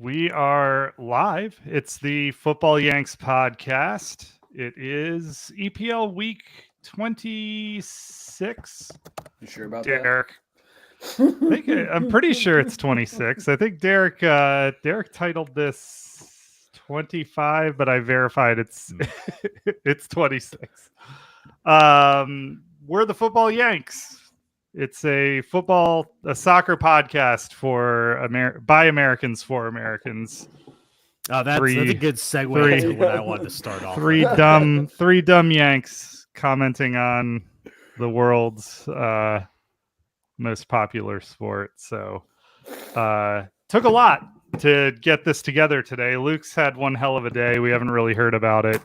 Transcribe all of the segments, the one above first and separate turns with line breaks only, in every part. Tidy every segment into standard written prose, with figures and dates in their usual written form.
We are live. It's the Football Yanks podcast. It is EPL week 26.
You sure about
Derek? I'm pretty sure it's 26. I think Derek titled this 25, but I verified it's 26. We're the Football Yanks. It's a soccer podcast by Americans for Americans.
Oh, that's a good segue into what I wanted to start off.
Three dumb Yanks commenting on the world's most popular sport. So, took a lot to get this together today. Luke's had one hell of a day. We haven't really heard about it.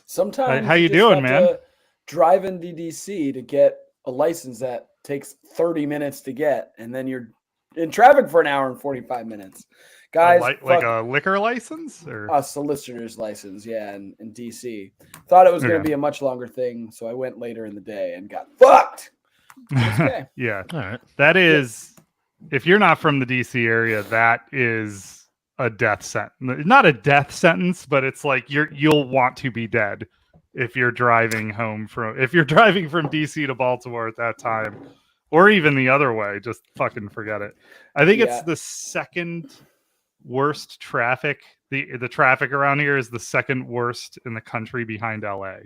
Sometimes
how you doing, man?
Drive into DC to get a license that takes 30 minutes to get, and then you're in traffic for an hour and 45 minutes. Guys,
like a liquor license or
a solicitor's license, in DC. Thought it was going to be a much longer thing, so I went later in the day and got fucked. Okay.
Yeah.
All right.
That is, if you're not from the DC area, that is a death sentence. Not a death sentence, but it's like you'll want to be dead if you're driving from DC to Baltimore at that time, or even the other way. Just fucking forget it. I think it's the second worst traffic. The traffic around here is the second worst in the country behind LA.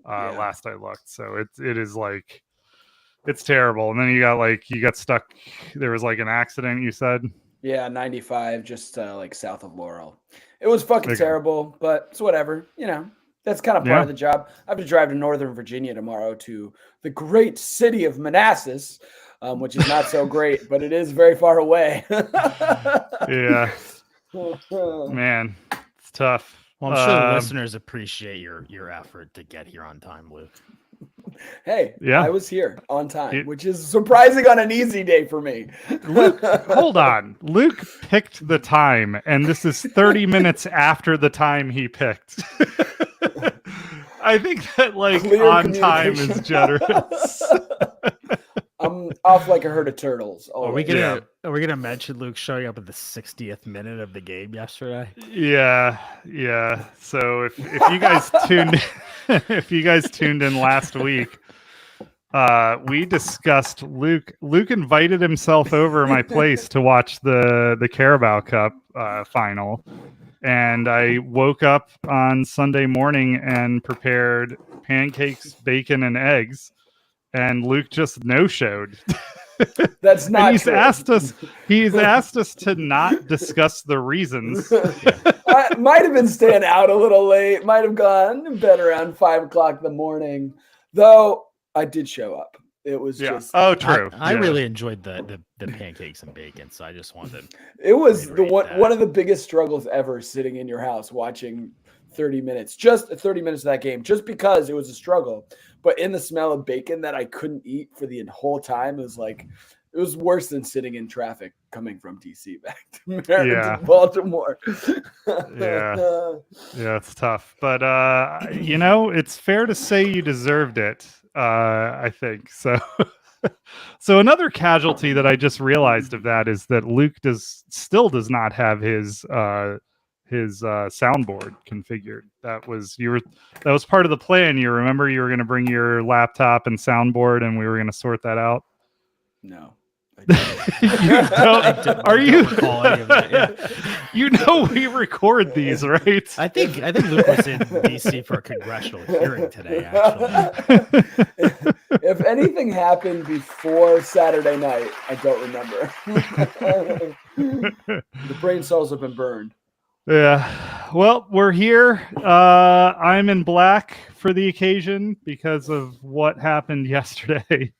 Last I looked. So it is like, it's terrible. And then you got stuck. There was like an accident, you said?
Yeah, 95, just like south of Laurel. It was fucking terrible, but it's whatever, That's kind of part of the job. I have to drive to Northern Virginia tomorrow to the great city of Manassas, which is not so great, but it is very far away.
Yeah. Man, it's tough.
Well, I'm sure the listeners appreciate your effort to get here on time, Luke.
Hey, I was here on time, which is surprising on an easy day for me.
Luke, hold on. Luke picked the time, and this is 30 minutes after the time he picked. I think that
Clear
on time is generous.
I'm off like a herd of turtles.
Are we gonna mention Luke showing up at the 60th minute of the game yesterday?
Yeah. So if you guys tuned in last week, we discussed Luke. Luke invited himself over my place to watch the Carabao Cup final. And I woke up on Sunday morning and prepared pancakes, bacon, and eggs. And Luke just no-showed.
That's not.
He's asked us to not discuss the reasons.
I might have been staying out a little late. Might have gone to bed around 5 o'clock in the morning. Though I did show up. It was just.
Oh, true.
I really enjoyed the pancakes and bacon, so I just wanted.
It was one of the biggest struggles ever, sitting in your house watching 30 minutes, just 30 minutes of that game, just because it was a struggle. But in the smell of bacon that I couldn't eat for the whole time, it was worse than sitting in traffic coming from DC back to Baltimore.
Yeah, it's tough. But, it's fair to say you deserved it, I think. So so another casualty that I just realized of that is that Luke still does not have his soundboard configured. That was part of the plan. You remember you were going to bring your laptop and soundboard, and we were going to sort that out.
No,
are you? You know we record these, right?
I think Luke was in DC for a congressional hearing today. Actually,
if anything happened before Saturday night, I don't remember. The brain cells have been burned.
Yeah, well, we're here. I'm in black for the occasion because of what happened yesterday.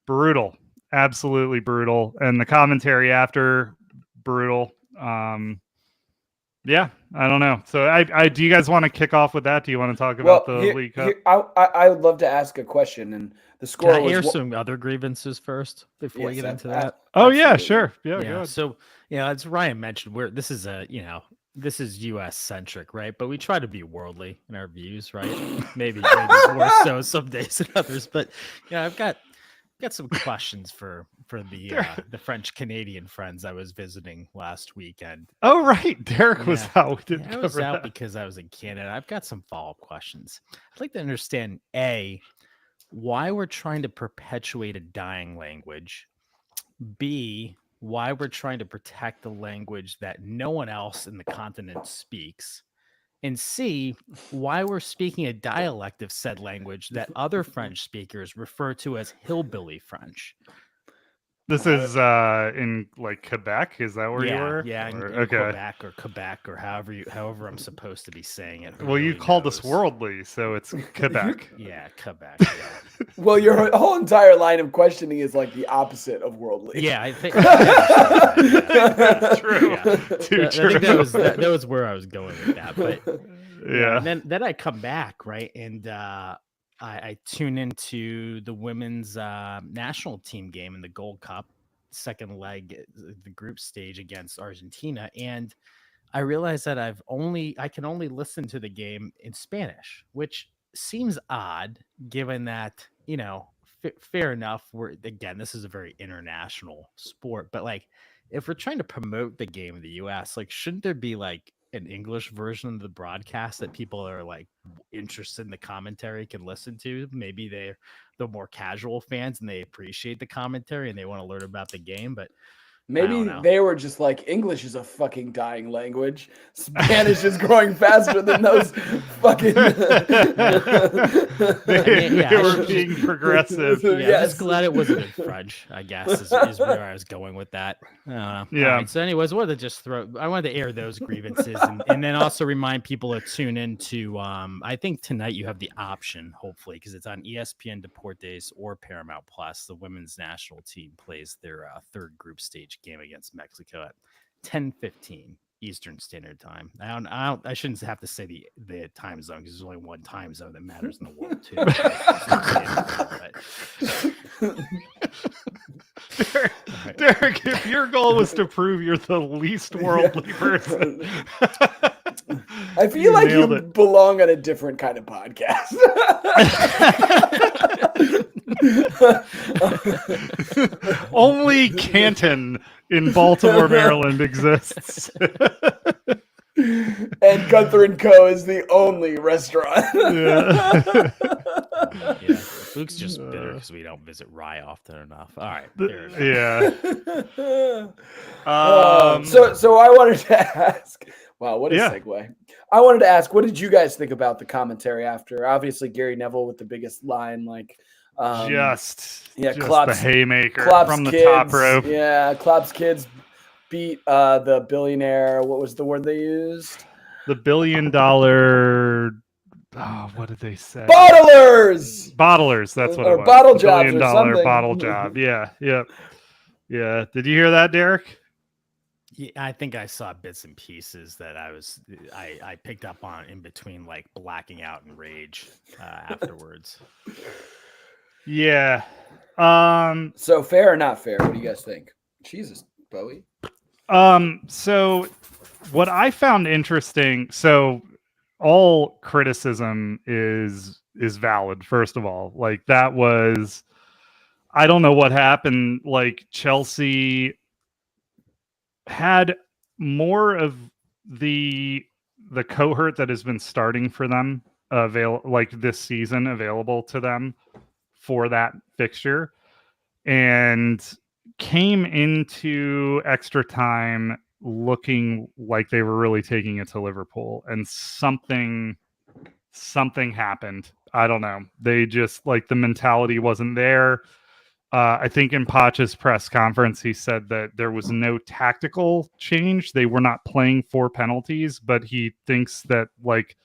Brutal, absolutely brutal, and the commentary after, brutal. Yeah, I don't know. So, I do you guys want to kick off with that? Do you want to talk about the League Cup?
I would love to ask a question, and the score.
Can I hear some other grievances first before we get into that?
Oh yeah, sure. Yeah.
So as Ryan mentioned, this is US centric, right? But we try to be worldly in our views, right? Maybe more so some days than others. But I've got got some questions for the French Canadian friends I was visiting last weekend.
Oh right, Derek was out. We didn't
I was
cover
out
that.
because I was in Canada. I've got some follow-up questions. I'd like to understand why we're trying to perpetuate a dying language. B, why we're trying to protect the language that no one else in the continent speaks. And C, why we're speaking a dialect of said language that other French speakers refer to as hillbilly French.
This is in like Quebec. Is that where you were?
Yeah, in Quebec or however I'm supposed to be saying it.
Well, you called us worldly, so it's Quebec.
Yeah, Quebec. Yeah.
Well, your whole entire line of questioning is like the opposite of worldly.
Yeah, I think
That's true.
Yeah.
Too
I
true.
think that was where I was going with that. But
Yeah.
and then I come back, right, and I tune into the women's national team game in the Gold Cup, second leg, the group stage against Argentina, and I realized that I can only listen to the game in Spanish, which seems odd given that, fair enough. This is a very international sport, but like if we're trying to promote the game in the US, like shouldn't there be like an English version of the broadcast that people are like interested in the commentary can listen to? Maybe they're the more casual fans and they appreciate the commentary and they want to learn about the game, but
maybe they were just like, English is a fucking dying language. Spanish is growing faster than those fucking.
They were being progressive.
Yeah, I'm just glad it wasn't in French, I guess, is where I was going with that. Yeah. Right, so anyways, I wanted to air those grievances and then also remind people to tune into, I think tonight you have the option, hopefully, because it's on ESPN Deportes or Paramount Plus. The women's national team plays their third group stage game against Mexico at 10:15 Eastern Standard Time. I shouldn't have to say the time zone because there's only one time zone that matters in the world too.
Derek, if your goal was to prove you're the least worldly person,
I feel like you belong on a different kind of podcast.
Only Canton in Baltimore, Maryland exists.
And Gunther & Co. is the only restaurant.
Yeah.
Yeah. Luke's just bitter because we don't visit Rye often enough. All right.
Yeah.
So I wanted to ask, wow, what a segue. I wanted to ask, what did you guys think about the commentary after? Obviously, Gary Neville with the biggest line, like
just
Klopp's,
the haymaker
Klopp's
from the
kids,
top rope.
Yeah, Klopp's kids beat the billionaire. What was the word they used?
The $1 billion. Oh, what did they say?
Bottlers.
That's what it was.
Bottle jobs
$1 billion bottle job. Yeah. Yep. Yeah. Did you hear that, Derek?
Yeah, I think I saw bits and pieces that I picked up on in between, like blacking out in rage afterwards.
Yeah.
So fair or not fair? What do you guys think? Jesus, Bowie.
So what I found interesting, so all criticism is valid, first of all. Like that was, I don't know what happened. Like Chelsea had more of the cohort that has been starting for them this season available to them for that fixture, and came into extra time looking like they were really taking it to Liverpool, and something happened. I don't know. They just like the mentality wasn't there. I think in Poch's press conference, he said that there was no tactical change. They were not playing for penalties, but he thinks that like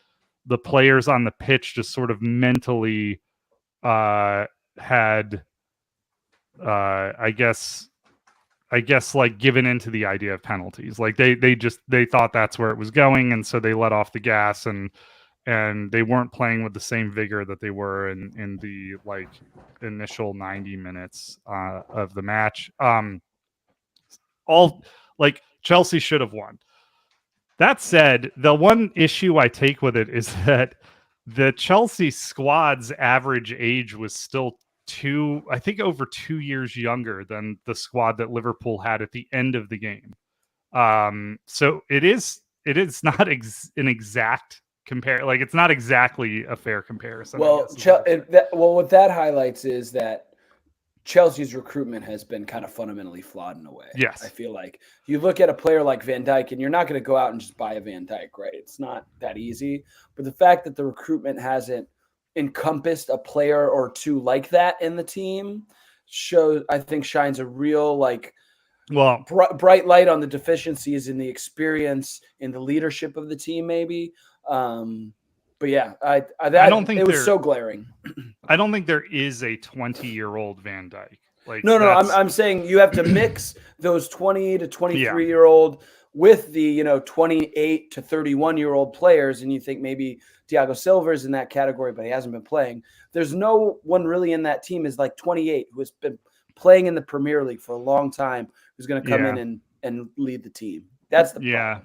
the players on the pitch just sort of mentally had, I guess like given into the idea of penalties. Like they thought that's where it was going, and so they let off the gas and they weren't playing with the same vigor that they were in the like initial 90 minutes of the match. All like Chelsea should have won. That said, the one issue I take with it is that the Chelsea squad's average age was still I think over 2 years younger than the squad that Liverpool had at the end of the game. So it is not an exact compare. Like, it's not exactly a fair comparison.
Well, what that highlights is that Chelsea's recruitment has been kind of fundamentally flawed in a way.
Yes.
I feel like you look at a player like Van Dijk, and you're not going to go out and just buy a Van Dijk, right? It's not that easy. But the fact that the recruitment hasn't encompassed a player or two like that in the team shines a real bright light on the deficiencies in the experience, in the leadership of the team, maybe. But yeah, I don't think it was so glaring.
I don't think there is a 20-year-old Van Dijk. Like,
no, I'm saying you have to mix those 20 to 23-year-old with the 28 to 31-year-old players, and you think maybe Thiago Silva's in that category, but he hasn't been playing. There's no one really in that team is like 28 who has been playing in the Premier League for a long time, who's going to come in and lead the team. That's the problem.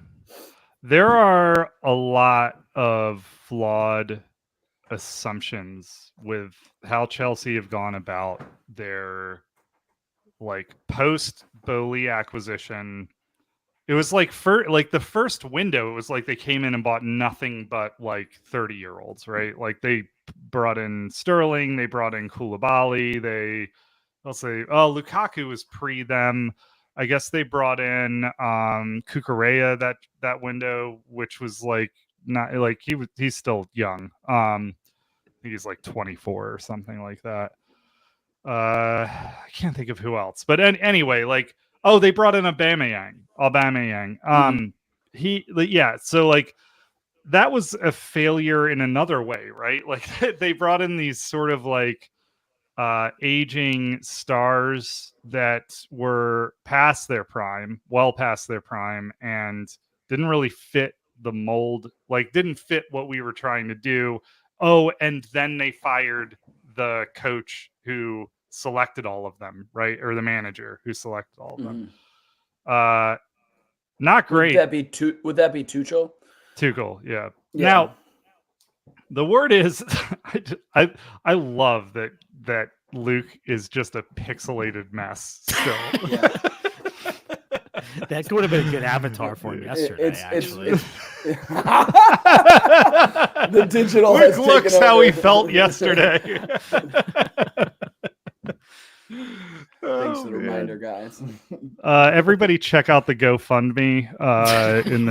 There are a lot of flawed assumptions with how Chelsea have gone about their post Bowley acquisition. It was the first window, it was like they came in and bought nothing but 30-year-olds, right? Like, they brought in Sterling, they brought in Koulibaly, Lukaku was pre them. I guess they brought in Cucurella that window, which was not he's still young. I think he's 24 or something like that. I can't think of who else, but anyway, they brought in Aubameyang. So that was a failure in another way, right? They brought in these sort of aging stars that were well past their prime, and didn't really fit the mold, didn't fit what we were trying to do. Oh, and then they fired the coach who selected all of them, right? Or the manager who selected all of them. Not great.
Would that be Tuchel?
Tuchel, yeah. Now, the word is, I love that Luke is just a pixelated mess still.
That would have been a good avatar for him yesterday, actually.
The digital
Luke looks how he felt yesterday.
Thanks for the reminder, guys.
Everybody check out the GoFundMe in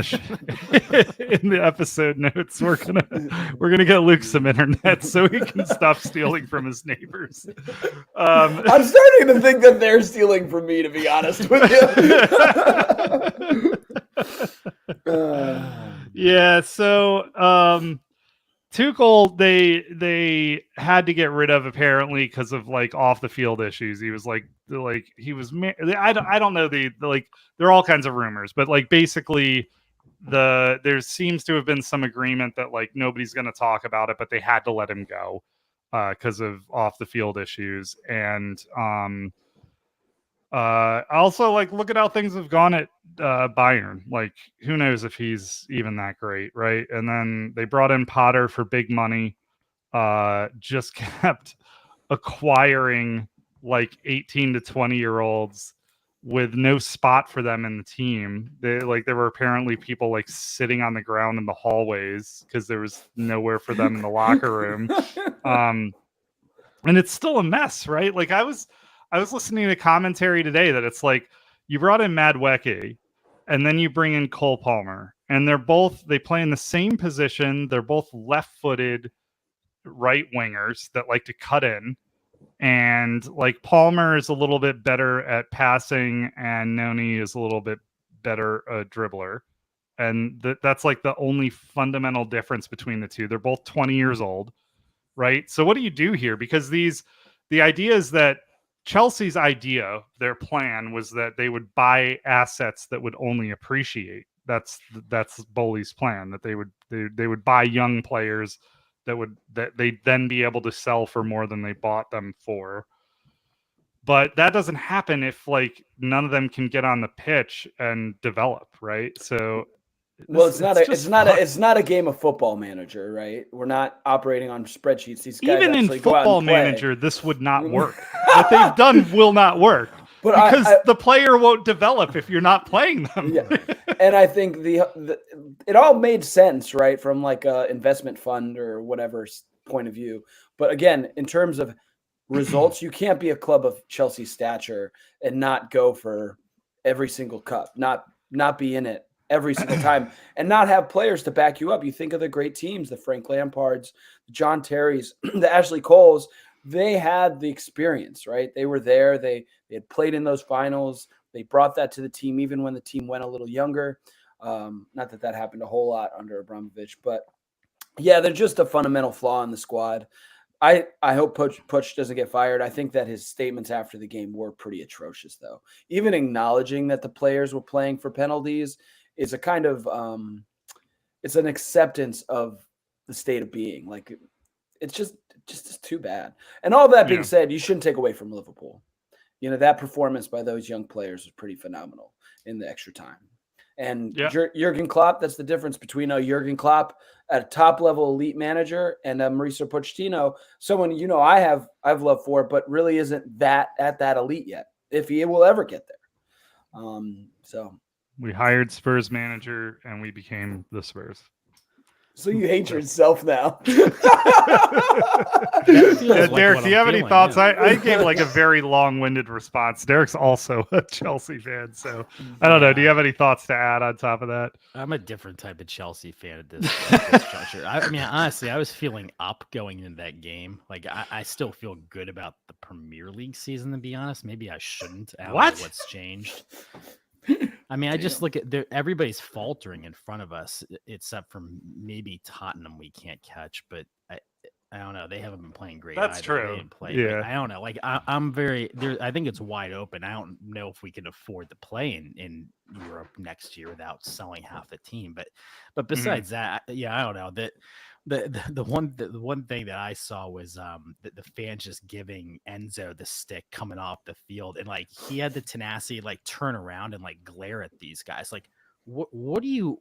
the episode notes. We're gonna get Luke some internet so he can stop stealing from his neighbors.
I'm starting to think that they're stealing from me, to be honest with you.
Yeah. So Tuchel, they had to get rid of, apparently, because of off the field issues. He was he was I don't know, there are all kinds of rumors, but basically there seems to have been some agreement that nobody's going to talk about it, but they had to let him go because of off the field issues. And also look at how things have gone at Bayern. Who knows if he's even that great, right? And then they brought in Potter for big money. Just kept acquiring 18 to 20-year-olds with no spot for them in the team. There were apparently people sitting on the ground in the hallways because there was nowhere for them in the locker room. And it's still a mess, right? I was listening to commentary today that it's you brought in Madueke and then you bring in Cole Palmer, and they play in the same position. They're both left-footed right wingers that like to cut in. And Palmer is a little bit better at passing, and Noni is a little bit better dribbler. And that's the only fundamental difference between the two. They're both 20 years old, right? So what do you do here? Because the idea is that Chelsea's idea, their plan, was that they would buy assets that would only appreciate. That's Bowley's plan, that they would buy young players that they'd then be able to sell for more than they bought them for. But that doesn't happen if none of them can get on the pitch and develop, right? So
Well, it's not a game of Football Manager, right? We're not operating on spreadsheets. These guys
even in
actually go out
Football
and play.
Manager, this would not work. What they've done will not work because the player won't develop if you're not playing them.
Yeah, and I think it all made sense, right, from like a investment fund or whatever point of view. But again, in terms of results, you can't be a club of Chelsea stature and not go for every single cup, not be in it every single time, and not have players to back you up. You think of the great teams, the Frank Lampards, the John Terrys, the Ashley Coles. They had the experience, right? They were there. They had played in those finals. They brought that to the team, even when the team went a little younger. Not that happened a whole lot under Abramovich, but yeah, they're just a fundamental flaw in the squad. I hope Puch doesn't get fired. I think that his statements after the game were pretty atrocious, though. Even acknowledging that the players were playing for penalties is a kind of it's an acceptance of the state of being. Like it's just too bad. And all that being said, you shouldn't take away from Liverpool. You know, that performance by those young players was pretty phenomenal in the extra time. And Jurgen Klopp, that's the difference between a Jurgen Klopp at a top-level elite manager and a Mauricio Pochettino, someone, you know, I've love for, but really isn't that at that elite yet, if he will ever get there. So
we hired Spurs manager and we became the Spurs.
So you hate yourself now.
Derek, do you have any thoughts? Yeah. I gave like a very long-winded response. Derek's also a Chelsea fan, so I don't know. Do you have any thoughts to add on top of that?
I'm a different type of Chelsea fan at this juncture. I mean, honestly, I was feeling up going into that game. Like, I still feel good about the Premier League season, to be honest. Maybe I shouldn't. I don't know what's changed. I mean, I just look at everybody's faltering in front of us, except for maybe Tottenham we can't catch, but I don't know. They haven't been playing great.
That's
either.
true.
They didn't play,
yeah.
I don't know. Like I'm very there. I think it's wide open. I don't know if we can afford to play in Europe next year without selling half the team. But besides that, yeah, I don't know that. The one thing that I saw was the fans just giving Enzo the stick coming off the field, and like he had the tenacity to, like, turn around and like glare at these guys. Like, what do you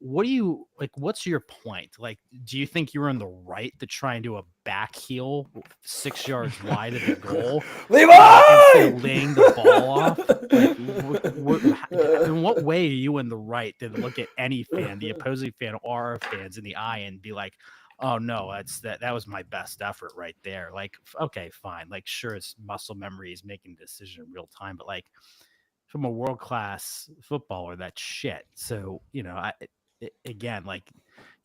like? What's your point? Like, do you think you're in the right to try and do a back heel 6 yards wide of the goal, instead of laying the ball off? Like, in what way are you in the right to look at any fan, the opposing fan or our fans, in the eye and be like, oh no, that was my best effort right there. Like, okay, fine. Like, sure, it's muscle memory, is making a decision in real time, but like from a world-class footballer, that's shit. So, you know, again, like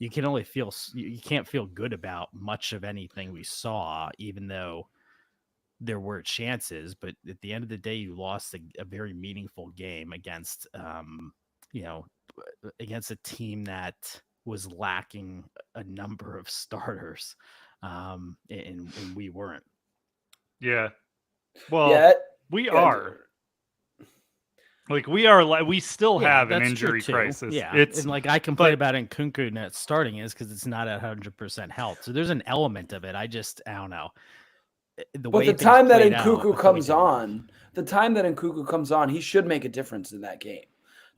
you can't feel good about much of anything we saw, even though there were chances. But at the end of the day, you lost a very meaningful game against, against a team that was lacking a number of starters, and we weren't.
Yeah. Well, we are. Like we still have an injury crisis.
Yeah, and like I complain about Nkunku not starting is because it's not at 100% health. So there's an element of it. I don't know.
The time that Nkunku comes on, he should make a difference in that game.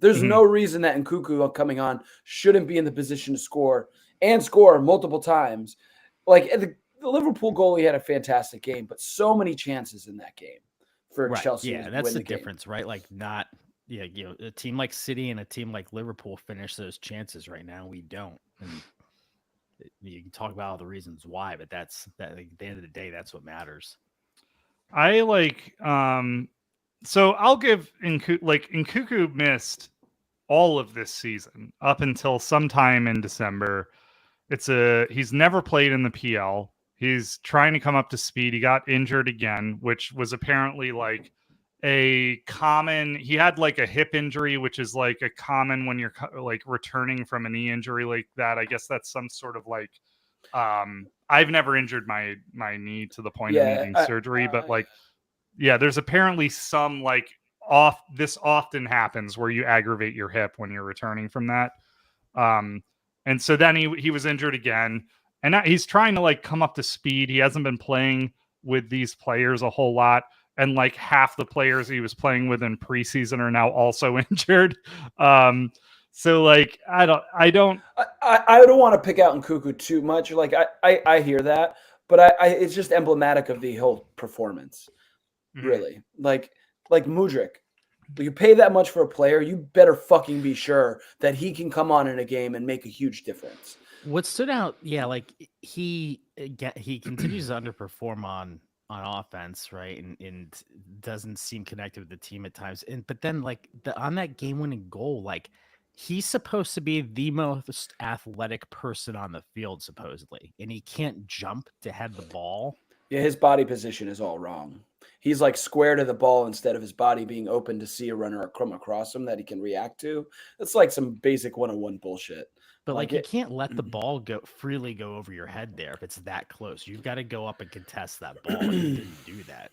There's no reason that Nkunku coming on shouldn't be in the position to score multiple times. Like the Liverpool goalie had a fantastic game, but so many chances in that game for Chelsea.
Yeah, that's the difference, right? Like a team like City and a team like Liverpool finish those chances right now. We don't. And you can talk about all the reasons why, but like, at the end of the day, that's what matters.
So I'll give Nkunku missed all of this season up until sometime in December. He's never played in the PL. He's trying to come up to speed. He got injured again, which was apparently like he had like a hip injury, which is like a common when you're like returning from a knee injury like that. I guess that's some sort of like, I've never injured my knee to the point of needing surgery, but like, yeah, there's apparently some like this often happens where you aggravate your hip when you're returning from that. And so then he was injured again, and now he's trying to like come up to speed. He hasn't been playing with these players a whole lot, and like half the players he was playing with in preseason are now also injured. So like I don't
I don't want to pick out Nkuku too much. Like I hear that, but I it's just emblematic of the whole performance. Really, like Mudryk. You pay that much for a player, you better fucking be sure that he can come on in a game and make a huge difference.
What stood out, like he continues to underperform on offense, right, and doesn't seem connected with the team at times. But then like on that game-winning goal, like he's supposed to be the most athletic person on the field, supposedly, and he can't jump to head the ball.
Yeah, his body position is all wrong. He's like square to the ball instead of his body being open to see a runner come across him that he can react to. It's like some basic 101 bullshit.
But like you can't let the ball freely go over your head there if it's that close. You've got to go up and contest that ball. He didn't do that.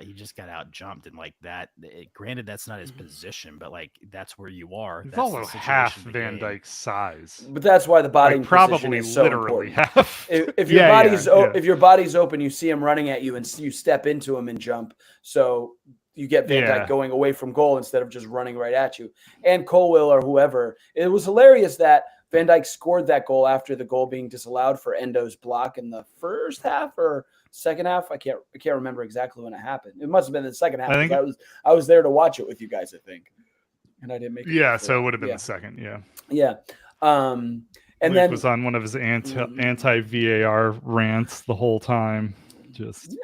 He just got out jumped and like that. Granted, that's not his position, but like that's where you are.
He's also half Van Dijk's size.
But that's why the body
probably
is so
literally
important.
half.
If your if your body's open, you see him running at you and you step into him and jump. So you get Van Dijk going away from goal instead of just running right at you. And Colwill or whoever. It was hilarious that Van Dijk scored that goal after the goal being disallowed for Endo's block in the first half or second half. I can't remember exactly when it happened. It must have been the second half. I was there to watch it with you guys, I think, and I didn't make it.
Yeah, so it would have been the second.
Yeah. And
Luke
then
was on one of his anti VAR rants the whole time. Just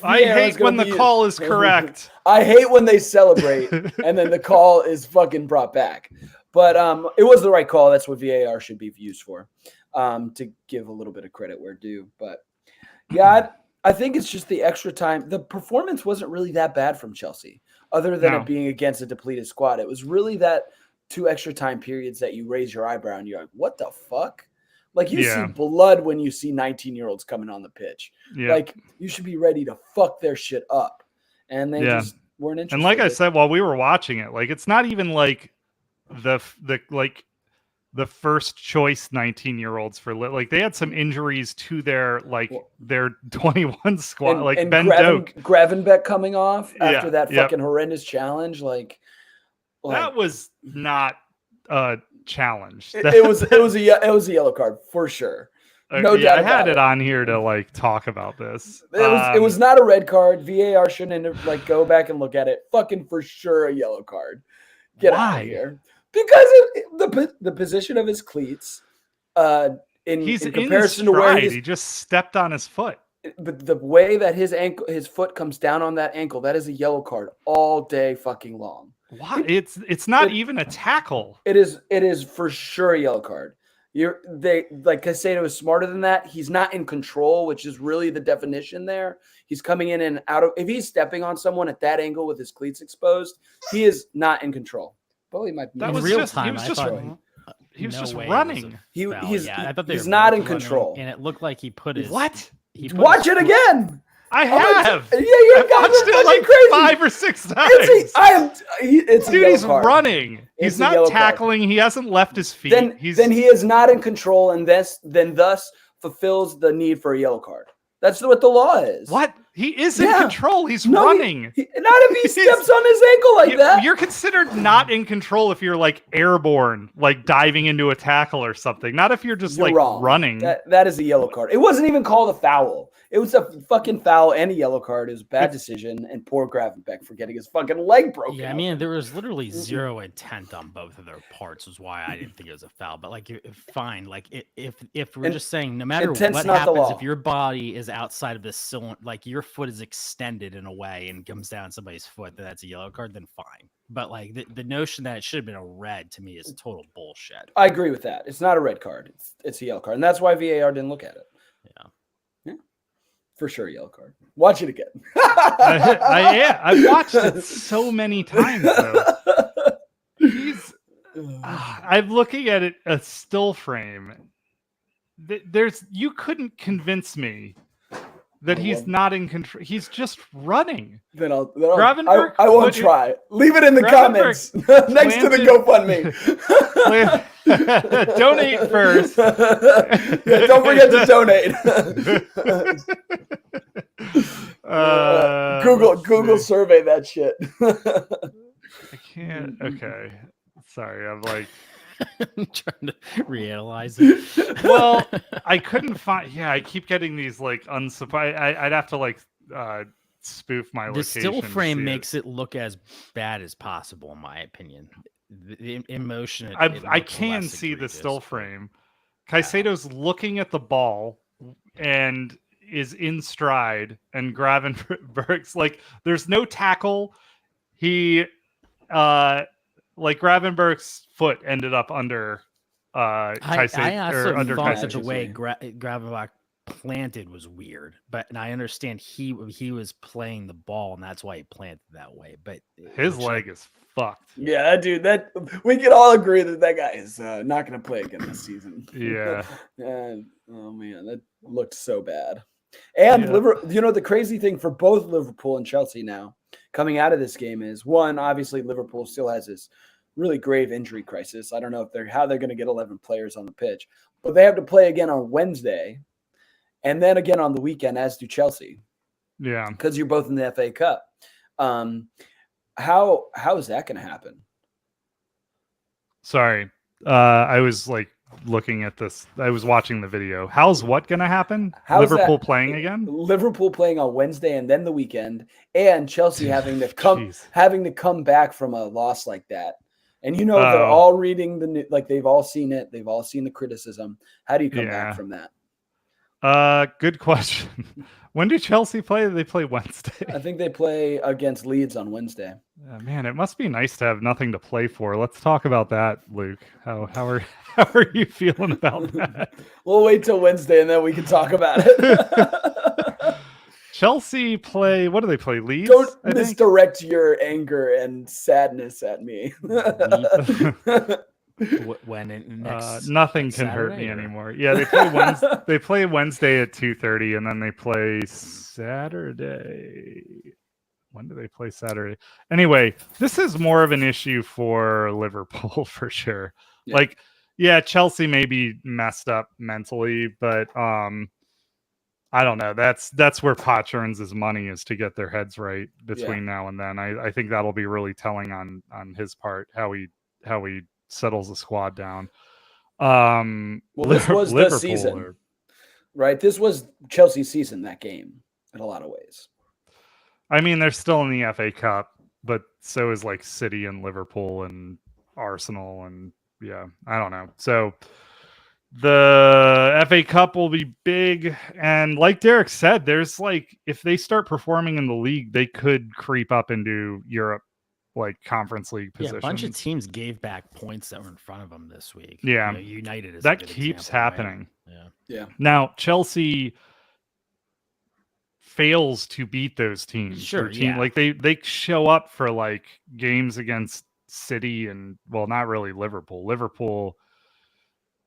I
hate when the call is correct.
I hate when they celebrate and then the call is fucking brought back. But it was the right call. That's what VAR should be used for, to give a little bit of credit where due. But yeah, I think it's just the extra time. The performance wasn't really that bad from Chelsea, other than it being against a depleted squad. It was really that 2 extra time periods that you raise your eyebrow and you're like, what the fuck? Like you see blood when you see 19-year-olds coming on the pitch. Yeah. Like you should be ready to fuck their shit up. And they just weren't interested.
And like I said, while we were watching it, like it's not even like the first choice 19-year-olds for like they had some injuries to their 21 squad, like and Ben Doak,
Gravenbeck coming off after that fucking horrendous challenge. Like
that was not a challenge.
It was a yellow card for sure. No doubt.
I had it on here to like talk about this.
It was not a red card. VAR shouldn't go back and look at it. Fucking for sure a yellow card. Get out of here. Because the position of his cleats, in comparison to where
he just stepped on his foot.
But the way that his foot comes down on that ankle, that is a yellow card all day fucking long.
What? It's not even a tackle.
It is for sure a yellow card. Caicedo is smarter than that. He's not in control, which is really the definition there. He's coming in and out of. If he's stepping on someone at that angle with his cleats exposed, he is not in control. Probably might be
that was
real
just,
time.
He was just running.
He's not in control,
and it looked like he put his
Watch it again.
I have.
You guys are fucking
like
crazy.
5 or 6 times.
He's
running. He's not tackling. He hasn't left his feet.
Then he is not in control, and thus fulfills the need for a yellow card. That's what the law is.
What? He is in control. He's running.
Not if he steps on his ankle like that.
You're considered not in control if you're like airborne, like diving into a tackle or something. Not if you're just
wrong.
Running.
That is a yellow card. It wasn't even called a foul. It was a fucking foul and a yellow card. It was a bad decision, and poor Gravenbeck for getting his fucking leg broken.
Yeah, I mean, there was literally zero intent on both of their parts, is why I didn't think it was a foul. But like, fine. Like, if we're just saying, no matter what happens, if your body is outside of this cylinder, like your foot is extended in a way and comes down somebody's foot, that's a yellow card, then fine. But like the notion that it should have been a red to me is total bullshit.
I agree with that. It's not a red card. It's a yellow card, and that's why VAR didn't look at it. Yeah. For sure, yellow card. Watch it again.
I've watched it so many times though. I'm looking at it a still frame. You couldn't convince me that he's not in control. He's just running.
I won't try. Leave it in the comments next to the GoFundMe.
Donate first.
Yeah, don't forget to donate. Google survey that shit.
I can't. Okay. Sorry. I'm like.
Trying to reanalyze it.
Well, I couldn't find. Yeah, I keep getting these like I'd have to like spoof my
the
location.
still
to
frame
see
makes it look as bad as possible, in my opinion. The emotion.
I can see the still frame. Caicedo's looking at the ball and is in stride, and Gravenberg's like, there's no tackle. He like Gravenberg's foot ended up under
I also
under
thought that the
Caicedo.
way Gravenberg planted was weird, and I understand he was playing the ball and that's why he planted that way. But
his leg is fucked.
Yeah, that we can all agree that guy is not going to play again this season.
Yeah.
And oh man, that looked so bad. And the crazy thing for both Liverpool and Chelsea now coming out of this game is, one, obviously Liverpool still has this really grave injury crisis. I don't know how they're going to get 11 players on the pitch, but they have to play again on Wednesday and then again on the weekend, as do Chelsea.
Yeah.
Because you're both in the FA Cup. How is that going to happen?
Sorry. I was like looking at this. I was watching the video. How's what going to happen? Liverpool playing again?
Liverpool playing on Wednesday and then the weekend, and Chelsea having to come back from a loss like that. And they're all reading they've all seen it. They've all seen the criticism. How do you come back from that?
Good question. When do Chelsea play? They play Wednesday.
I think they play against Leeds on Wednesday.
Man, it must be nice to have nothing to play for. Let's talk about that, Luke. How are you feeling about that?
We'll wait till Wednesday and then we can talk about it.
Chelsea play. What do they play? Leeds.
Don't misdirect your anger and sadness at me.
When next
nothing can hurt me anymore. Yeah, they play Wednesday. They play Wednesday at 2:30, and then they play Saturday. When do they play Saturday? Anyway, this is more of an issue for Liverpool for sure. Yeah. Chelsea may be messed up mentally, but I don't know. That's where Poch earns his money, is to get their heads right between now and then. I think that'll be really telling on his part, how he settles the squad down.
This was the season, right? This was Chelsea's season, that game, in a lot of ways.
I mean, they're still in the FA Cup, but so is like City and Liverpool and Arsenal, and I don't know. So the FA Cup will be big, and like Derek said, there's if they start performing in the league, they could creep up into Europe, like Conference League positions.
Yeah, a bunch of teams gave back points that were in front of them this week.
Yeah,
United is
that keeps happening.
Right?
Yeah.
Now Chelsea fails to beat those teams.
Sure,
they show up for games against City and not really Liverpool.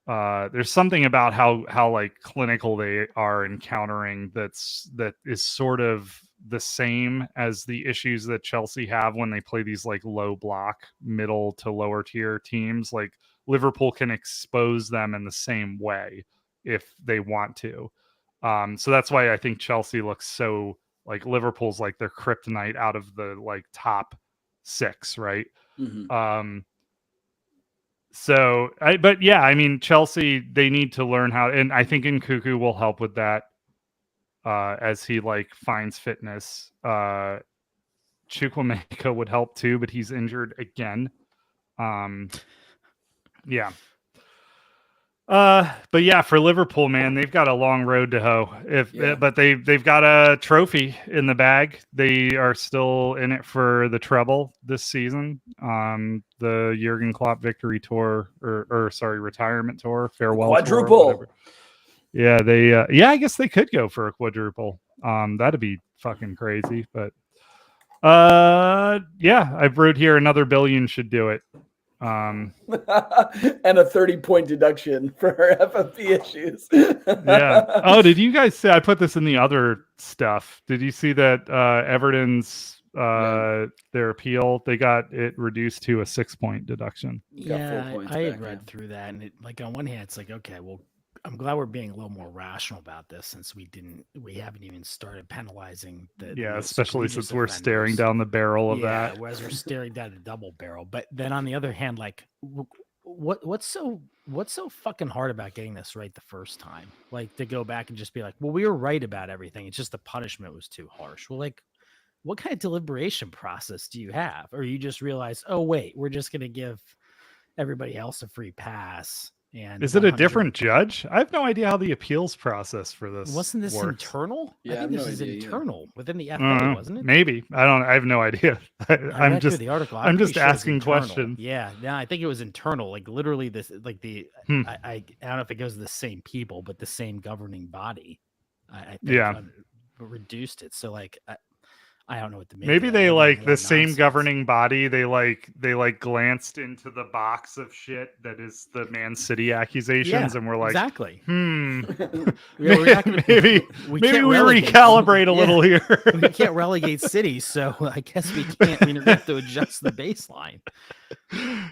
There's something about how clinical they are in countering that is sort of the same as the issues that Chelsea have when they play these low block, middle to lower tier teams. Like Liverpool can expose them in the same way if they want to. So that's why I think Chelsea looks so Liverpool's their kryptonite out of the top six, right?
Mm-hmm.
Chelsea, they need to learn how, and I think Nkunku will help with that as he finds fitness. Chukwuemeka would help too, but he's injured again. For Liverpool, man, they've got a long road to hoe. But they've got a trophy in the bag. They are still in it for the treble this season. The Jurgen Klopp victory tour, retirement tour, farewell
quadruple.
Tour, I guess they could go for a quadruple. That'd be fucking crazy. But I've wrote here another billion should do it.
And a 30-point deduction for her FFP issues.
Yeah. Oh, did you guys say, I put this in the other stuff? Did you see that Everton's their appeal, they got it reduced to a 6-point deduction?
Yeah, I had read through that, and it on one hand it's okay, well, I'm glad we're being a little more rational about this, since we haven't even started penalizing
especially since we're staring down the barrel of that.
Whereas we're staring down the double barrel. But then on the other hand, what's so fucking hard about getting this right the first time? Like to go back and just be like, well, we were right about everything. It's just the punishment was too harsh. Well, like, what kind of deliberation process do you have? Or you just realize, oh wait, we're just gonna give everybody else a free pass. And
is it a different judge? I have no idea how the appeals process for this
wasn't this
works.
internal?
Yeah,
I think this is internal within the FA, wasn't it?
Maybe. I have no idea. I'm just
the article.
I'm just asking questions.
Yeah, no, I think it was internal. Like literally, this like the I don't know if it goes to the same people, but the same governing body. I think reduced it. So like I don't know what to make.
Maybe they like the same governing body. They glanced into the box of shit that is the Man City accusations, and we're like,
exactly.
maybe
we
recalibrate a little here.
We can't relegate City, so I guess we can't. We have to adjust the baseline.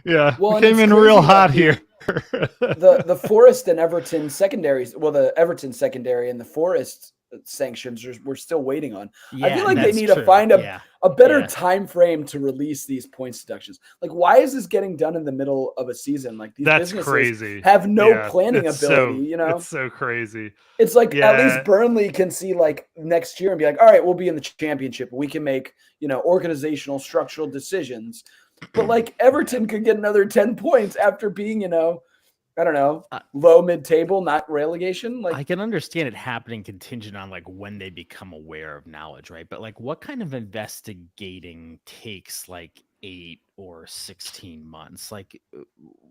Yeah, we came in real hot here.
the Forest and Everton secondaries. Well, the Everton secondary and the Forest sanctions we're still waiting on. I feel like they need to find a better time frame to release these points deductions. Like, why is this getting done in the middle of a season? Like, these businesses
crazy.
Have no planning ability. You know,
it's so crazy.
It's like at least Burnley can see like next year and be like, all right, we'll be in the championship. We can make organizational structural decisions. But like Everton could get another 10 points after being I don't know, low mid-table, not relegation. Like,
I can understand it happening contingent on like when they become aware of knowledge, right? But like, what kind of investigating takes like 8 or 16 months? Like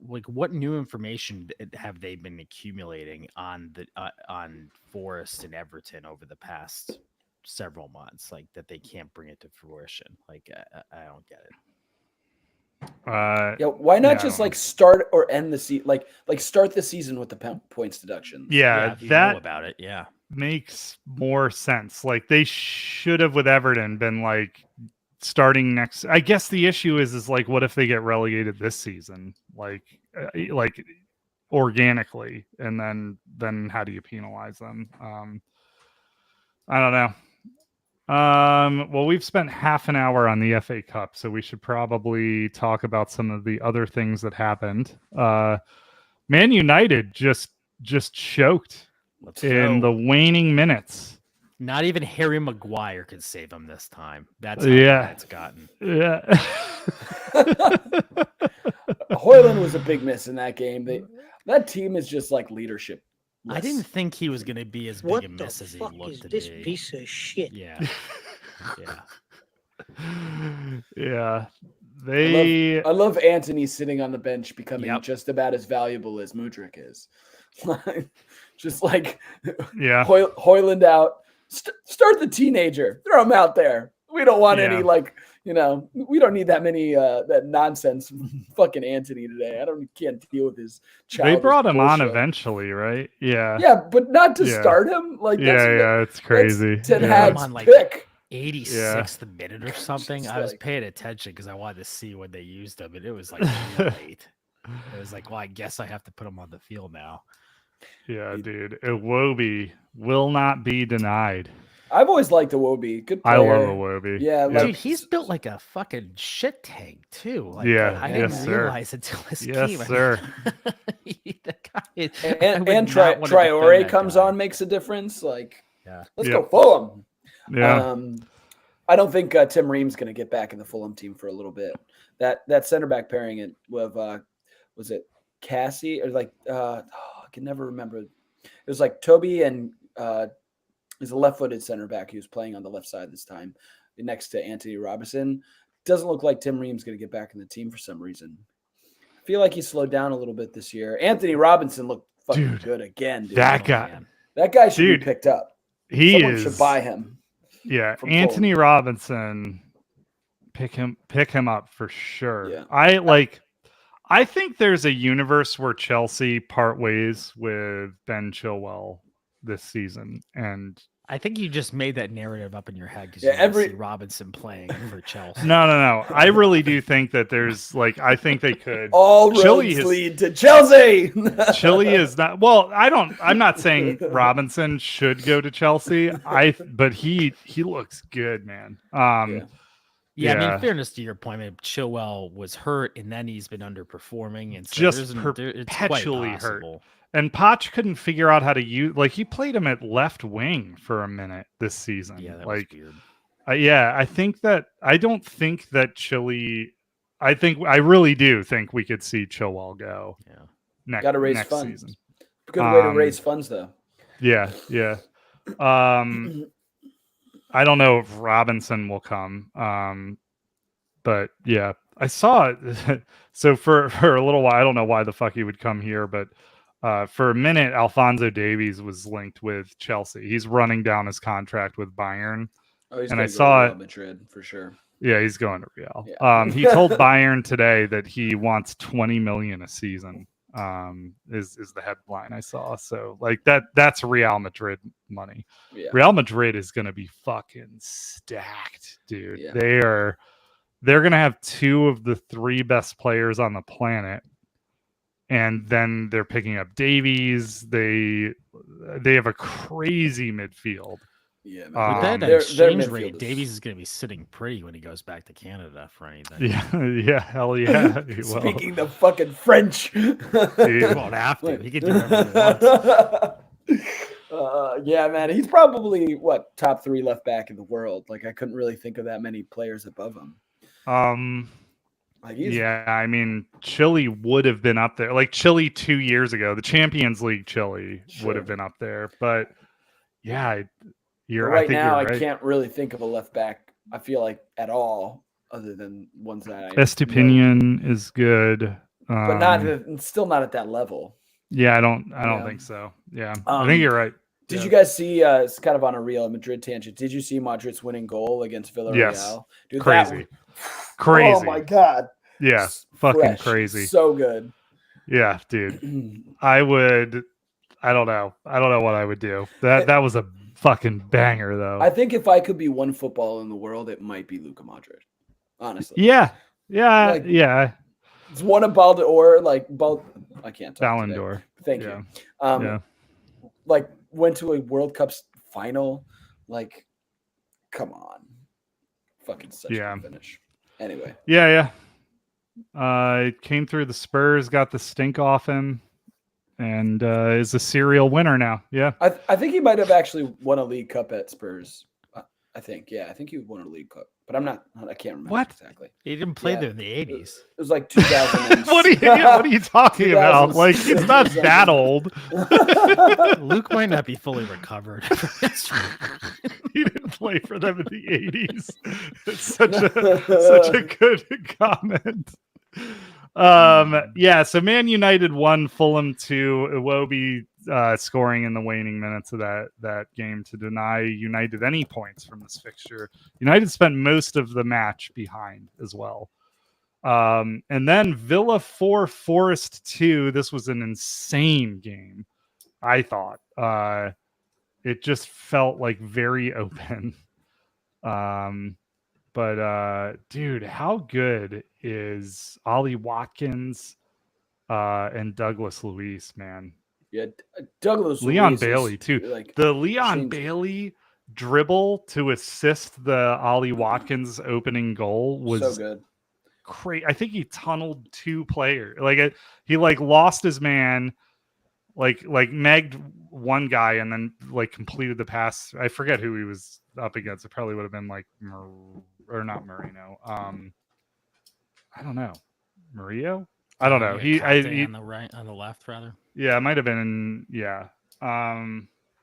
what new information have they been accumulating on on Forest and Everton over the past several months? Like that they can't bring it to fruition. Like I don't get it.
Why not just like start or end the season? Like start the season with the points deductions.
Yeah,
if that know about it. Yeah,
makes more sense. Like they should have with Everton been like starting next. I guess the issue is like, what if they get relegated this season? Like organically, and then how do you penalize them? I don't know. Well, we've spent half an hour on the FA Cup, so we should probably talk about some of the other things that happened. Man United just choked in the waning minutes.
Not even Harry Maguire could save him this time. That's how bad it's gotten.
Yeah.
Højlund was a big miss in that game. That team is just like leadership.
I didn't think he was going to be as big a miss as he looked to be.
This piece of shit.
Yeah.
Yeah.
I love Anthony sitting on the bench becoming just about as valuable as Mudryk is. Just like Højlund out. Start the teenager. Throw him out there. We don't want any we don't need that many that nonsense fucking Anthony today. Can't deal with his child.
They brought him on eventually, right? Yeah.
Yeah, but not to start him. Like
it's crazy.
Ten Hag's pick.
86th minute or something. I was paying attention because I wanted to see when they used him, and it was like real late. It was like, well, I guess I have to put him on the field now.
Yeah, dude. Iwobi will not be denied.
I've always liked Iwobi. Good player.
I love Iwobi.
Yeah,
dude, he's built like a fucking shit tank too. Like, I didn't realize until this game.
Yes, sir.
And Traore comes on, makes a difference. Like, let's go Fulham.
Yeah.
I don't think Tim Ream's going to get back in the Fulham team for a little bit. That center back pairing with was it Cassie or like I can never remember. It was like Toby and is a left-footed center back who's playing on the left side this time, next to Anthony Robinson. Doesn't look like Tim Ream's going to get back in the team for some reason. I feel like he slowed down a little bit this year. Anthony Robinson looked fucking good again, dude.
That
guy should be picked up. Someone should buy him.
Yeah, Anthony Robinson, pick him up for sure.
Yeah.
I think there's a universe where Chelsea part ways with Ben Chilwell this season, and
I think you just made that narrative up in your head because you see Robinson playing for Chelsea.
No. I really do think that there's I think they could.
All roads lead to Chelsea.
Chile is not. Well, I'm not saying Robinson should go to Chelsea. But he looks good, man.
Yeah, I mean, in fairness to your point, Chilwell was hurt, and then he's been underperforming, and so
just
it's quite
perpetually hurt.
possible.
And Poch couldn't figure out how to use. Like, he played him at left wing for a minute this season.
Yeah, that
like,
was weird.
I don't think that Chile. I really do think we could see Chilwell go.
Yeah,
got to raise
next
funds.
season.
Good way to raise funds, though.
Yeah. I don't know if Robinson will come. But yeah, I saw it. So for a little while, I don't know why the fuck he would come here, but for a minute, Alphonso Davies was linked with Chelsea. He's running down his contract with Bayern.
Oh, he's
and
going
I
to go
saw
to Real Madrid for sure.
Yeah, he's going to Real.
Yeah.
He told Bayern today that he wants 20 million a season. Is the headline I saw. So like that's Real Madrid money.
Yeah.
Real Madrid is going to be fucking stacked, dude.
Yeah.
They're going to have 2 of the 3 best players on the planet. And then they're picking up Davies. They have a crazy midfield.
Yeah,
with that
their
exchange
midfield
rate, Davies is going to be sitting pretty when he goes back to Canada for anything.
Yeah, hell yeah.
Speaking the fucking French.
He won't have to. He can do whatever he wants.
Yeah, man. He's probably top 3 left back in the world. Like, I couldn't really think of that many players above him.
Yeah, I mean, Chile would have been up there. Like Chile 2 years ago, the Champions League Chile would have been up there. But yeah, I think you're right.
I can't really think of a left back, I feel like, at all, other than ones that I
Estepinian is good.
But still not at that level.
Yeah, I don't think so. Yeah. I think you're right.
Did you guys see, it's kind of on a Real Madrid tangent, did you see Modric's winning goal against Villarreal?
Yes.
Dude,
crazy.
Oh my God.
Yeah. Fucking crazy.
So good.
Yeah, dude. I don't know what I would do. That was a fucking banger, though.
I think if I could be one football in the world, it might be Luka Modric. Honestly.
Yeah.
It's one of Ballon d'Or, I can't talk
Ballon d'Or.
Thank you. Like, went to a World Cup final. Like, come on. Fucking such a finish. Anyway.
Yeah. It came through the Spurs, got the stink off him, and is a serial winner now. Yeah.
I think he might have actually won a League Cup at Spurs. I think he won a League Cup, but I can't remember exactly.
He didn't play there in the 80s.
It was like 2000.
What are you talking about? Like, he's not that old.
Luke might not be fully recovered.
He didn't play for them in the 80s. It's such a good comment. So Man United 1, Fulham 2. Iwobi scoring in the waning minutes of that game to deny United any points from this fixture. United spent most of the match behind as well. And then Villa 4, Forest 2. This was an insane game, I thought. It just felt like very open. But dude, how good is Ollie Watkins and Douglas Luiz, man?
Yeah, Douglas
Leon
Luiz
Bailey too. The Leon Bailey dribble to assist the Ollie Watkins opening goal was
so good.
Crazy. I think he tunneled 2 players. He lost his man, megged one guy and then completed the pass. I forget who he was up against. It probably would have been not Marino. I don't know. Murillo? I don't know. He
on the left rather.
Yeah, it might have been. Yeah.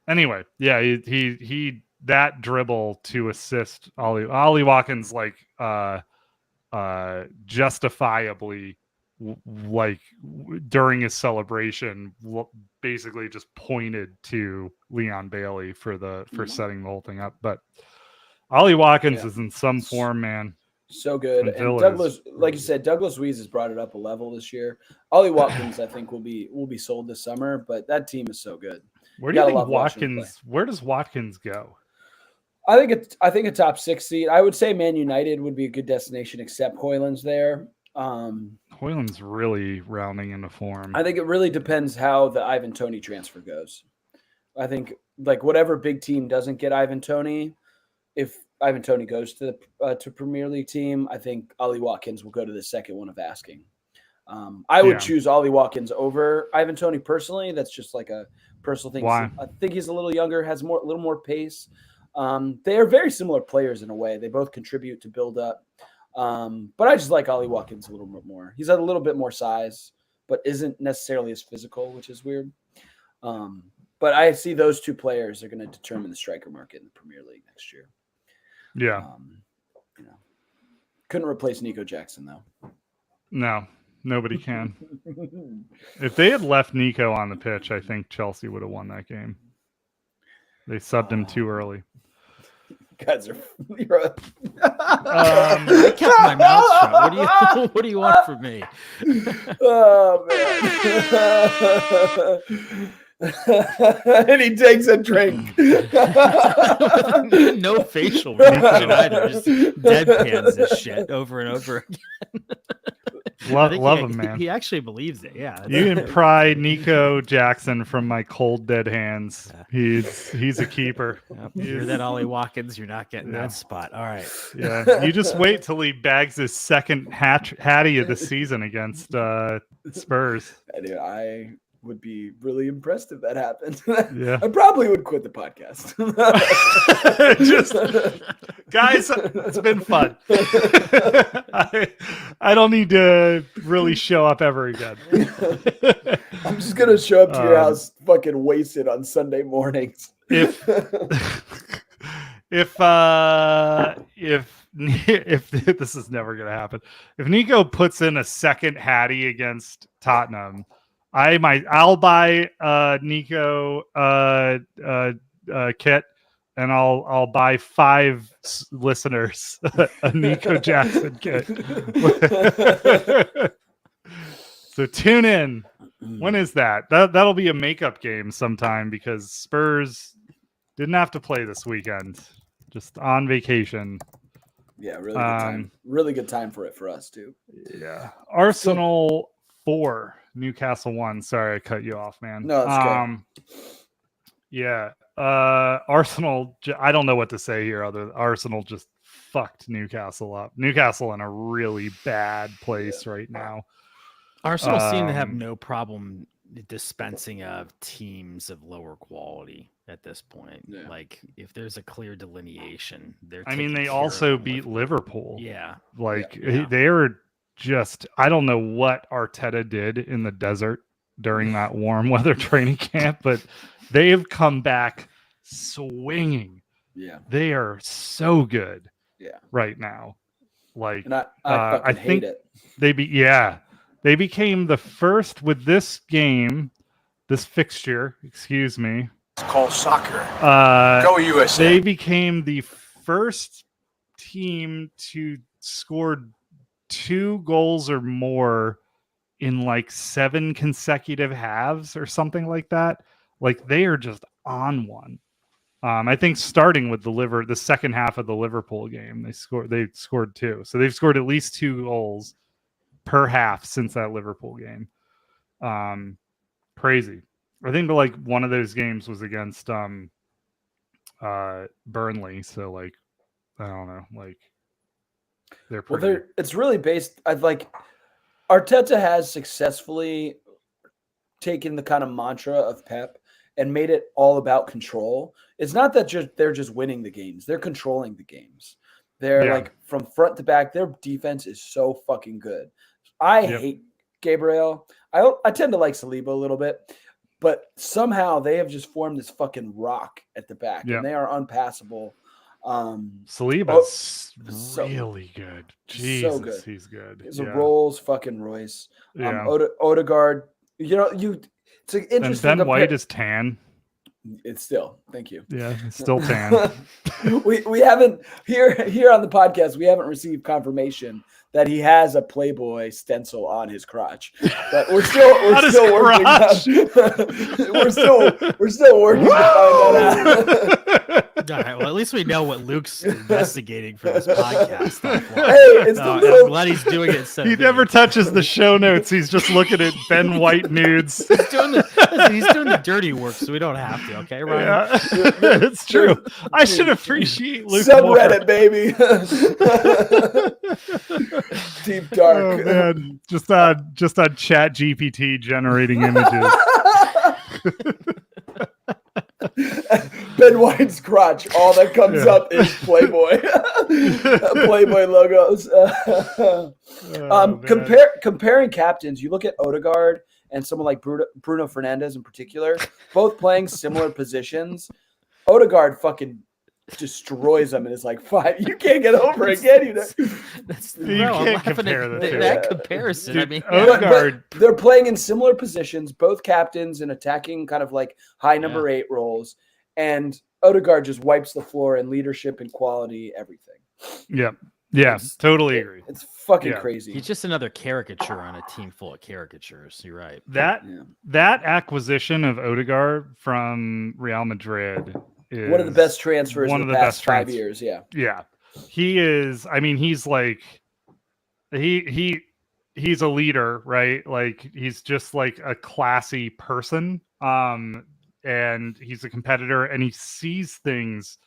Anyway, yeah, he that dribble to assist Ollie Watkins justifiably during his celebration basically just pointed to Leon Bailey for setting the whole thing up. But Ollie Watkins is in some form, man.
So good. And Douglas, like you said, Douglas Luiz has brought it up a level this year. Ollie Watkins, I think, will be sold this summer, but that team is so good.
Where do you think Watkins? Where does Watkins go?
I think a top 6 seed. I would say Man United would be a good destination, except Højlund's there.
Højlund's really rounding into form.
I think it really depends how the Ivan Toney transfer goes. I think whatever big team doesn't get Ivan Toney, Ivan Toney goes to Premier League team, I think Ollie Watkins will go to the second one of asking. I would choose Ollie Watkins over Ivan Toney personally. That's just like a personal thing.
Why?
I think he's a little younger, has a little more pace. They are very similar players in a way. They both contribute to build up. But I just like Ollie Watkins a little bit more. He's had a little bit more size, but isn't necessarily as physical, which is weird. But I see those two players are going to determine the striker market in the Premier League next year.
Yeah.
Couldn't replace Nico Jackson though.
No, nobody can. If they had left Nico on the pitch, I think Chelsea would have won that game. They subbed him too early.
Guys are.
I kept my mouth shut. What do you want from me?
Oh man. And he takes a drink.
No facial reaction either. Just deadpans this shit over and over again.
Love him, man.
He actually believes it. Yeah.
You can pry Nico Jackson from my cold dead hands. He's a keeper.
Yep. You're that Ollie Watkins. You're not getting that spot. All right.
Yeah. You just wait till he bags his second hattie of the season against Spurs.
Anyway, I would be really impressed if that happened.
Yeah.
I probably would quit the podcast.
Guys, it's been fun. I don't need to really show up ever again.
I'm just gonna show up to your house fucking wasted on Sunday mornings.
If this is never gonna happen, if Nico puts in a second hattie against Tottenham, I'll buy Nico kit, and I'll buy 5 listeners a Nico Jackson kit. So tune in. When is that? That'll be a makeup game sometime because Spurs didn't have to play this weekend, just on vacation.
Yeah, really good time. Really good time for it for us too.
Yeah, Arsenal 4. Newcastle 1. Sorry, I cut you off, man.
No, that's good.
Yeah. Arsenal, I don't know what to say here other than Arsenal just fucked Newcastle up. Newcastle in a really bad place right now.
Arsenal seem to have no problem dispensing of teams of lower quality at this point.
Yeah.
Like if there's a clear delineation,
they also beat Liverpool.
Yeah.
They were just, I don't know what Arteta did in the desert during that warm weather training camp, but they have come back swinging.
Yeah,
they are so good.
Yeah, right
now.
And I think hate it.
They became the first with this fixture. Excuse me.
It's called soccer. Go USA.
They became the first team to score 2 goals or more in like 7 consecutive halves or something like that. Like they are just on one. I think starting with the second half of the Liverpool game, they scored 2. So they've scored at least 2 goals per half since that Liverpool game. Crazy. I think like one of those games was against Burnley. So like, I don't know, like they're pretty.
It's really based. Arteta has successfully taken the kind of mantra of Pep and made it all about control. It's not that they're just winning the games; they're controlling the games. They're like from front to back. Their defense is so fucking good. I hate Gabriel. I tend to like Saliba a little bit, but somehow they have just formed this fucking rock at the back, and they are unpassable.
Saliba's really good. Jesus,
so good.
He's good.
He's a Rolls fucking Royce.
Yeah.
Odegaard. It's an interesting.
And Ben White is tan.
It's still. Thank you.
Yeah, it's still tan.
we haven't here on the podcast. We haven't received confirmation that he has a Playboy stencil on his crotch, but we're still working. We're still working to find that out.
All right. Well, at least we know what Luke's investigating for this podcast.
Hey, it's the
I'm
little.
glad he's doing it. So
He never touches the show notes. He's just looking at Ben White nudes.
He's doing the dirty work, so we don't have to. Okay, Ryan.
Yeah, it's true. I should appreciate Luke
Subreddit, baby. Deep dark.
Oh, man. Just on Chat GPT generating images.
Ben White's crotch. All that comes up is Playboy. Playboy logos. Comparing captains, you look at Odegaard and someone like Bruno Fernandes in particular, both playing similar positions. Odegaard fucking destroys them and it's like, fine, you can't get over it, can you?
You can't compare
that comparison.
Dude,
I mean,
Odegaard,
but they're playing in similar positions, both captains in attacking kind of like high number 8 roles, and Odegaard just wipes the floor in leadership and quality, everything.
Yeah, totally agree.
It's fucking crazy.
He's just another caricature on a team full of caricatures. You're right.
That acquisition of Odegaard from Real Madrid is
one of the best transfers in the past 5 years.
Yeah. He is. I mean, he's like he's a leader, right? Like he's just like a classy person. And he's a competitor, and he sees things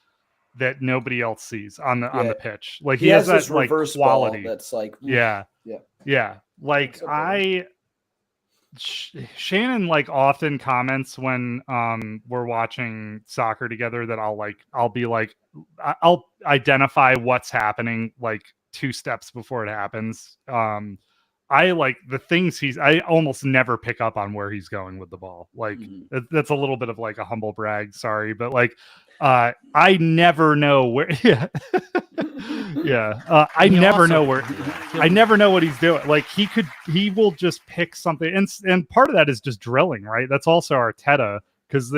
that nobody else sees on the pitch. Like he has that like quality.
That's like
yeah. Like Shannon like often comments when we're watching soccer together that I'll be like I'll identify what's happening like 2 steps before it happens. I like the things I almost never pick up on where he's going with the ball. Like that's a little bit of like a humble brag. Sorry. But like, I never know where, I never know where, I never know what he's doing. Like he will just pick something. And part of that is just drilling, right? That's also Arteta. Cause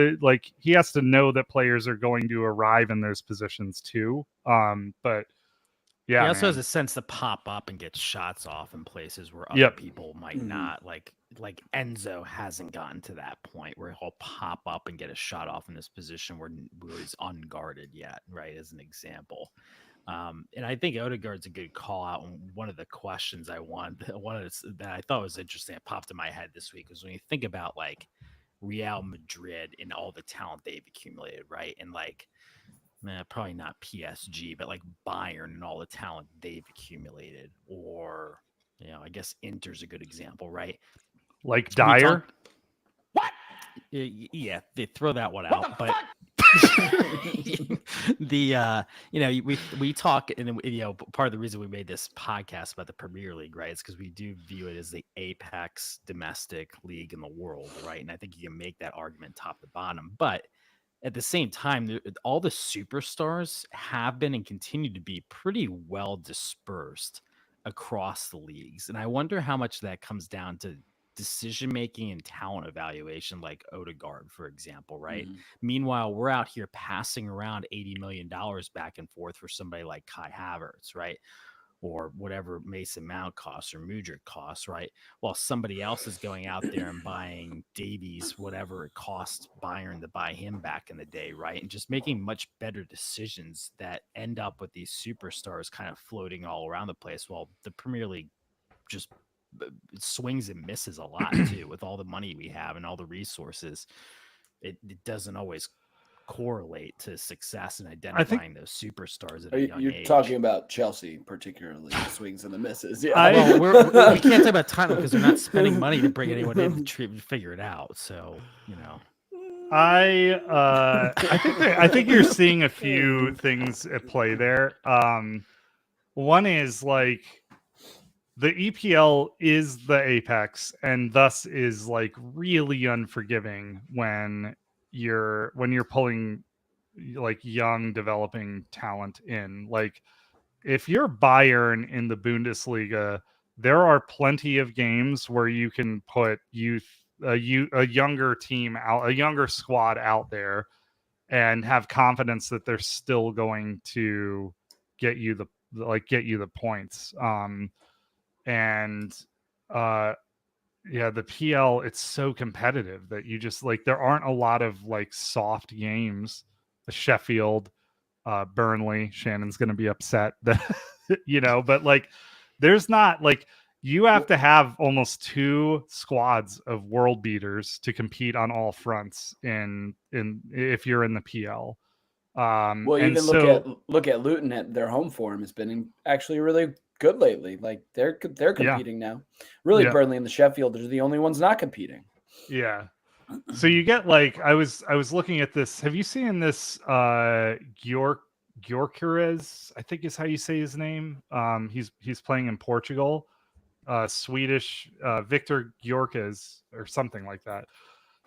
he has to know that players are going to arrive in those positions too. But yeah,
he also has a sense to pop up and get shots off in places where other people might not. Like Enzo hasn't gotten to that point where he'll pop up and get a shot off in this position where he's unguarded yet, right? As an example. And I think Odegaard's a good call out. And one of the questions that I thought was interesting, that popped in my head this week, was when you think about like Real Madrid and all the talent they've accumulated, right? And like, probably not PSG, but like Bayern and all the talent they've accumulated, or I guess Inter's a good example, right?
Like Dyer.
What? Yeah, they throw that one out, but we talk, and part of the reason we made this podcast about the Premier League, right, is because we do view it as the apex domestic league in the world, right? And I think you can make that argument top to bottom, but at the same time, all the superstars have been and continue to be pretty well dispersed across the leagues. And I wonder how much that comes down to decision-making and talent evaluation, like Odegaard, for example, right? Meanwhile, we're out here passing around $80 million back and forth for somebody like Kai Havertz, right? Or whatever Mason Mount costs or Mudryk costs, right? While somebody else is going out there and buying Davies, whatever it cost Bayern to buy him back in the day, right? And just making much better decisions that end up with these superstars kind of floating all around the place, while the Premier League just swings and misses a lot too. With all the money we have and all the resources, it doesn't always correlate to success in identifying those superstars at a young age.
You're talking about Chelsea, particularly the swings and the misses. Yeah,
well, we can't talk about Tottenham because they're not spending money to bring anyone in to figure it out. So
I think you're seeing a few things at play there. One is like the EPL is the apex, and thus is like really unforgiving when you're pulling like young developing talent in. Like if you're Bayern in the Bundesliga, there are plenty of games where you can put a younger team out, a younger squad out there, and have confidence that they're still going to get you the points. The PL, it's so competitive that you just like, there aren't a lot of like soft games. Sheffield, Burnley. Shannon's going to be upset that, but like, there's not like, you have to have almost 2 squads of world beaters to compete on all fronts in if you're in the PL.
Well,
and
even
so,
look at Luton. At their home form has been actually really good lately. Like they're competing now. Really,
Yeah.
Burnley and the Sheffield are the only ones not competing.
Yeah. So you get like, I was looking at this. Have you seen this Gyökeres, I think is how you say his name. He's playing in Portugal. Swedish Victor Gyökeres or something like that.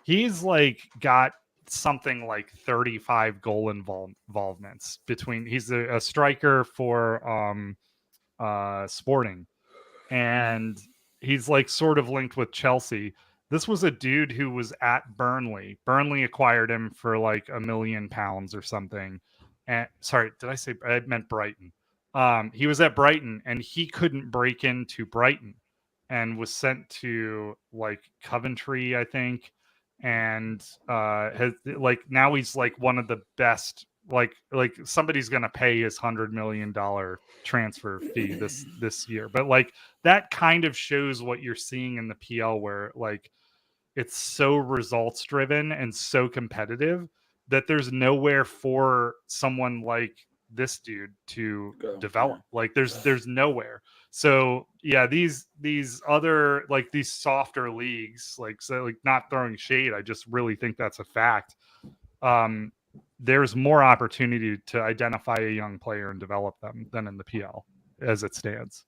He's like got something like 35 goal involvements between. He's a striker for Sporting, and he's like sort of linked with Chelsea. This was a dude who was at Burnley. Burnley acquired him for like £1 million or something. And sorry, did I say, I meant Brighton? He was at Brighton and he couldn't break into Brighton and was sent to like Coventry, I think. And has like, now he's like one of the best, like somebody's gonna pay his $100 million transfer fee this year. But like, that kind of shows what you're seeing in the PL, where like, it's so results driven and so competitive that there's nowhere for someone like this dude to develop. Like there's nowhere. So yeah, these other, like these softer leagues, like, so like, not throwing shade, I just really think that's a fact. There's more opportunity to identify a young player and develop them than in the PL as it stands.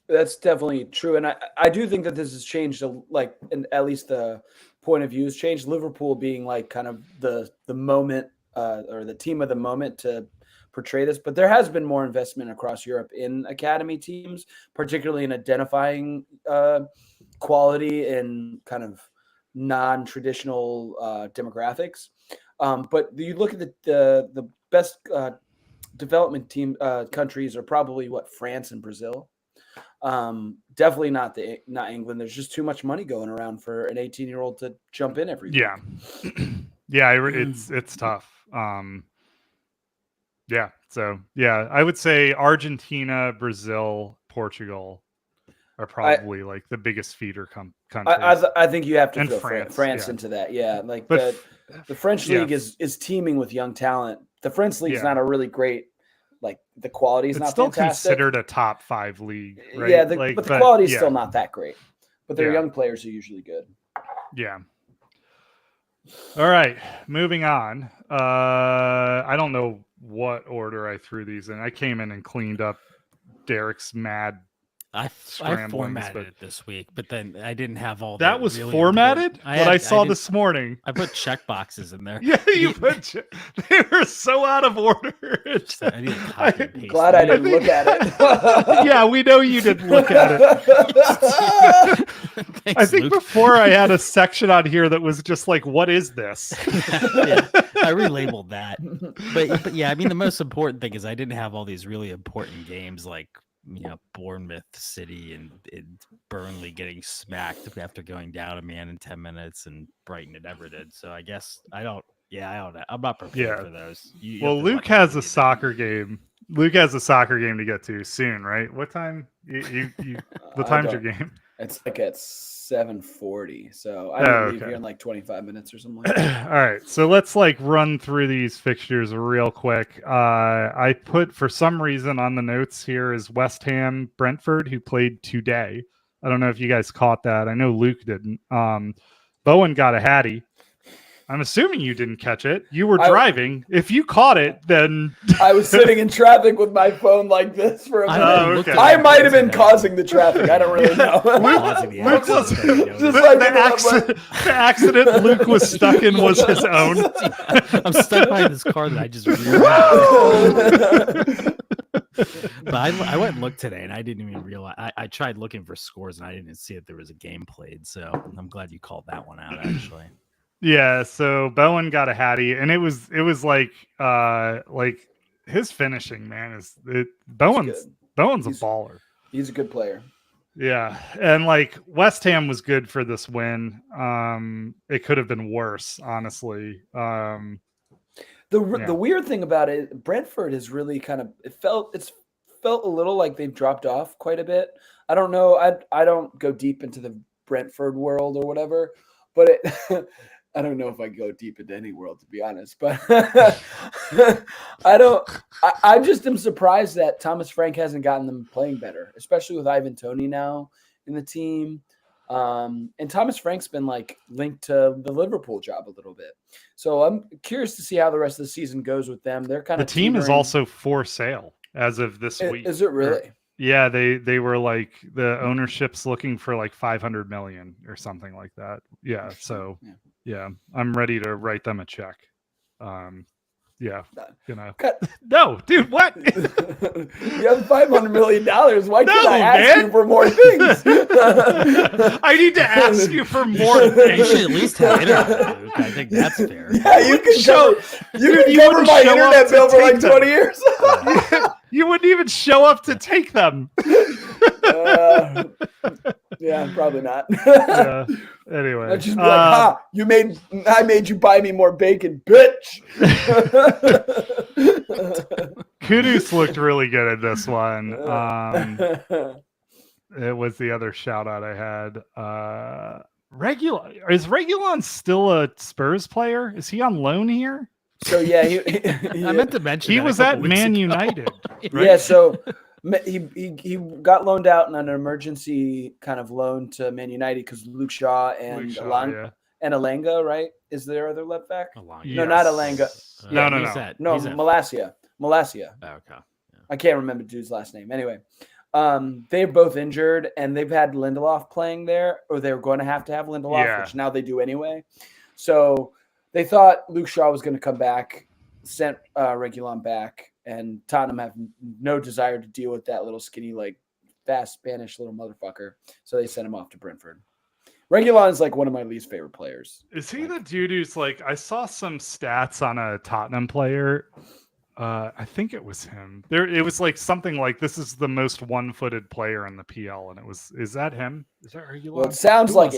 That's definitely true. And I do think that this has changed, like, in at least the point of view has changed. Liverpool being like kind of the moment or the team of the moment to portray this. But there has been more investment across Europe in academy teams, particularly in identifying quality in kind of non-traditional demographics. But you look at the best development team countries are probably France and Brazil. Definitely not England. There's just too much money going around for an 18-year-old to jump in every week.
Yeah, it's tough. Yeah, so yeah, I would say Argentina, Brazil, Portugal are probably like the biggest feeder countries.
I think you have to
and
throw France into that. Yeah, like the French league is teaming with young talent. The French league is not a really great. Like the quality is not
still
fantastic.
Considered a top 5 league, right?
Yeah, but the quality is still not that great. But their young players are usually good.
Yeah. All right, moving on. I don't know what order I threw these in. I came in and cleaned up Derek's mad.
I formatted it this week, but then I didn't have all
that. Was really formatted? What I saw this morning.
I put check boxes in there.
Yeah, you put. They were so out of order.
I'm glad I didn't look at it.
Yeah, we know you didn't look at it.
Thanks,
I think
Luke.
before I had a section on here that was just like, "What is this?"
Yeah, I relabeled that. But yeah, I mean, the most important thing is I didn't have all these really important games like, Bournemouth City and Burnley getting smacked after going down a man in 10 minutes, and Brighton had never did. So I guess I don't know. I'm not prepared for those.
Luke has a soccer game. Luke has a soccer game to get to soon, right? What time? What time's your game?
It's like at 7:40. So I don't leave here in like 25 minutes or something like that.
All right. So let's like run through these fixtures real quick. I put, for some reason on the notes here, is West Ham Brentford, who played today. I don't know if you guys caught that. I know Luke didn't. Bowen got a hattie. I'm assuming you didn't catch it. You were driving. If you caught it, then
I was sitting in traffic with my phone like this for a minute.
Okay.
I might have been causing the traffic. I don't really know.
The accident Luke was stuck in was his own.
I'm stuck behind this car that I just realized. But I went and looked today, and I didn't even realize. I tried looking for scores, and I didn't see that there was a game played. So I'm glad you called that one out, actually.
Yeah, so Bowen got a hattie, and it was like his finishing, man, Bowen's a baller.
He's a good player.
Yeah, and like West Ham was good for this win. It could have been worse, honestly.
The weird thing about it, Brentford is really kind of it's felt a little like they've dropped off quite a bit. I don't know. I don't go deep into the Brentford world or whatever, but I don't know if I go deep into any world, to be honest. But I just am surprised that Thomas Frank hasn't gotten them playing better, especially with Ivan Toney now in the team. And Thomas Frank's been like linked to the Liverpool job a little bit. So I'm curious to see how the rest of the season goes with them. They're kind of
the team is also for sale as of this week.
Is it really?
Yeah, they were like the ownership's looking for like 500 million or something like that. Yeah, so yeah, I'm ready to write them a check. Yeah, no, dude, what?
You have $500 million. Why can't I ask you for more things?
I need to ask you for more things.
You should at least have internet, Luke. I think that's fair.
Yeah, you can cover my internet bill for like 20 years.
You wouldn't even show up to take them.
Yeah, probably not.
Yeah. Anyway,
I'd just be like, I made you buy me more bacon, bitch.
Kudus looked really good at this one. It was the other shout out I had. Is Reguilon still a Spurs player? Is he on loan here?
So yeah,
I meant to mention
he was at Man United.
Right? Yeah, so he got loaned out on an emergency kind of loan to Man United because Luke Shaw and Alanga, right? Is there other left back?
Yes.
No, not Alanga.
No.
Malacia.
Oh, okay. Yeah.
I can't remember the dude's last name. Anyway, they're both injured, and they've had Lindelof playing there, or they were going to have Lindelof, which now they do anyway. So they thought Luke Shaw was going to come back, sent Reguilon back, and Tottenham have no desire to deal with that little skinny, like fast Spanish little motherfucker. So they sent him off to Brentford. Reguilon is like one of my least favorite players.
Is he the dude who's like, I saw some stats on a Tottenham player. I think it was him. It was like something like, this is the most one-footed player in the PL, and is that him? Is that Reguilon?
Well, it sounds like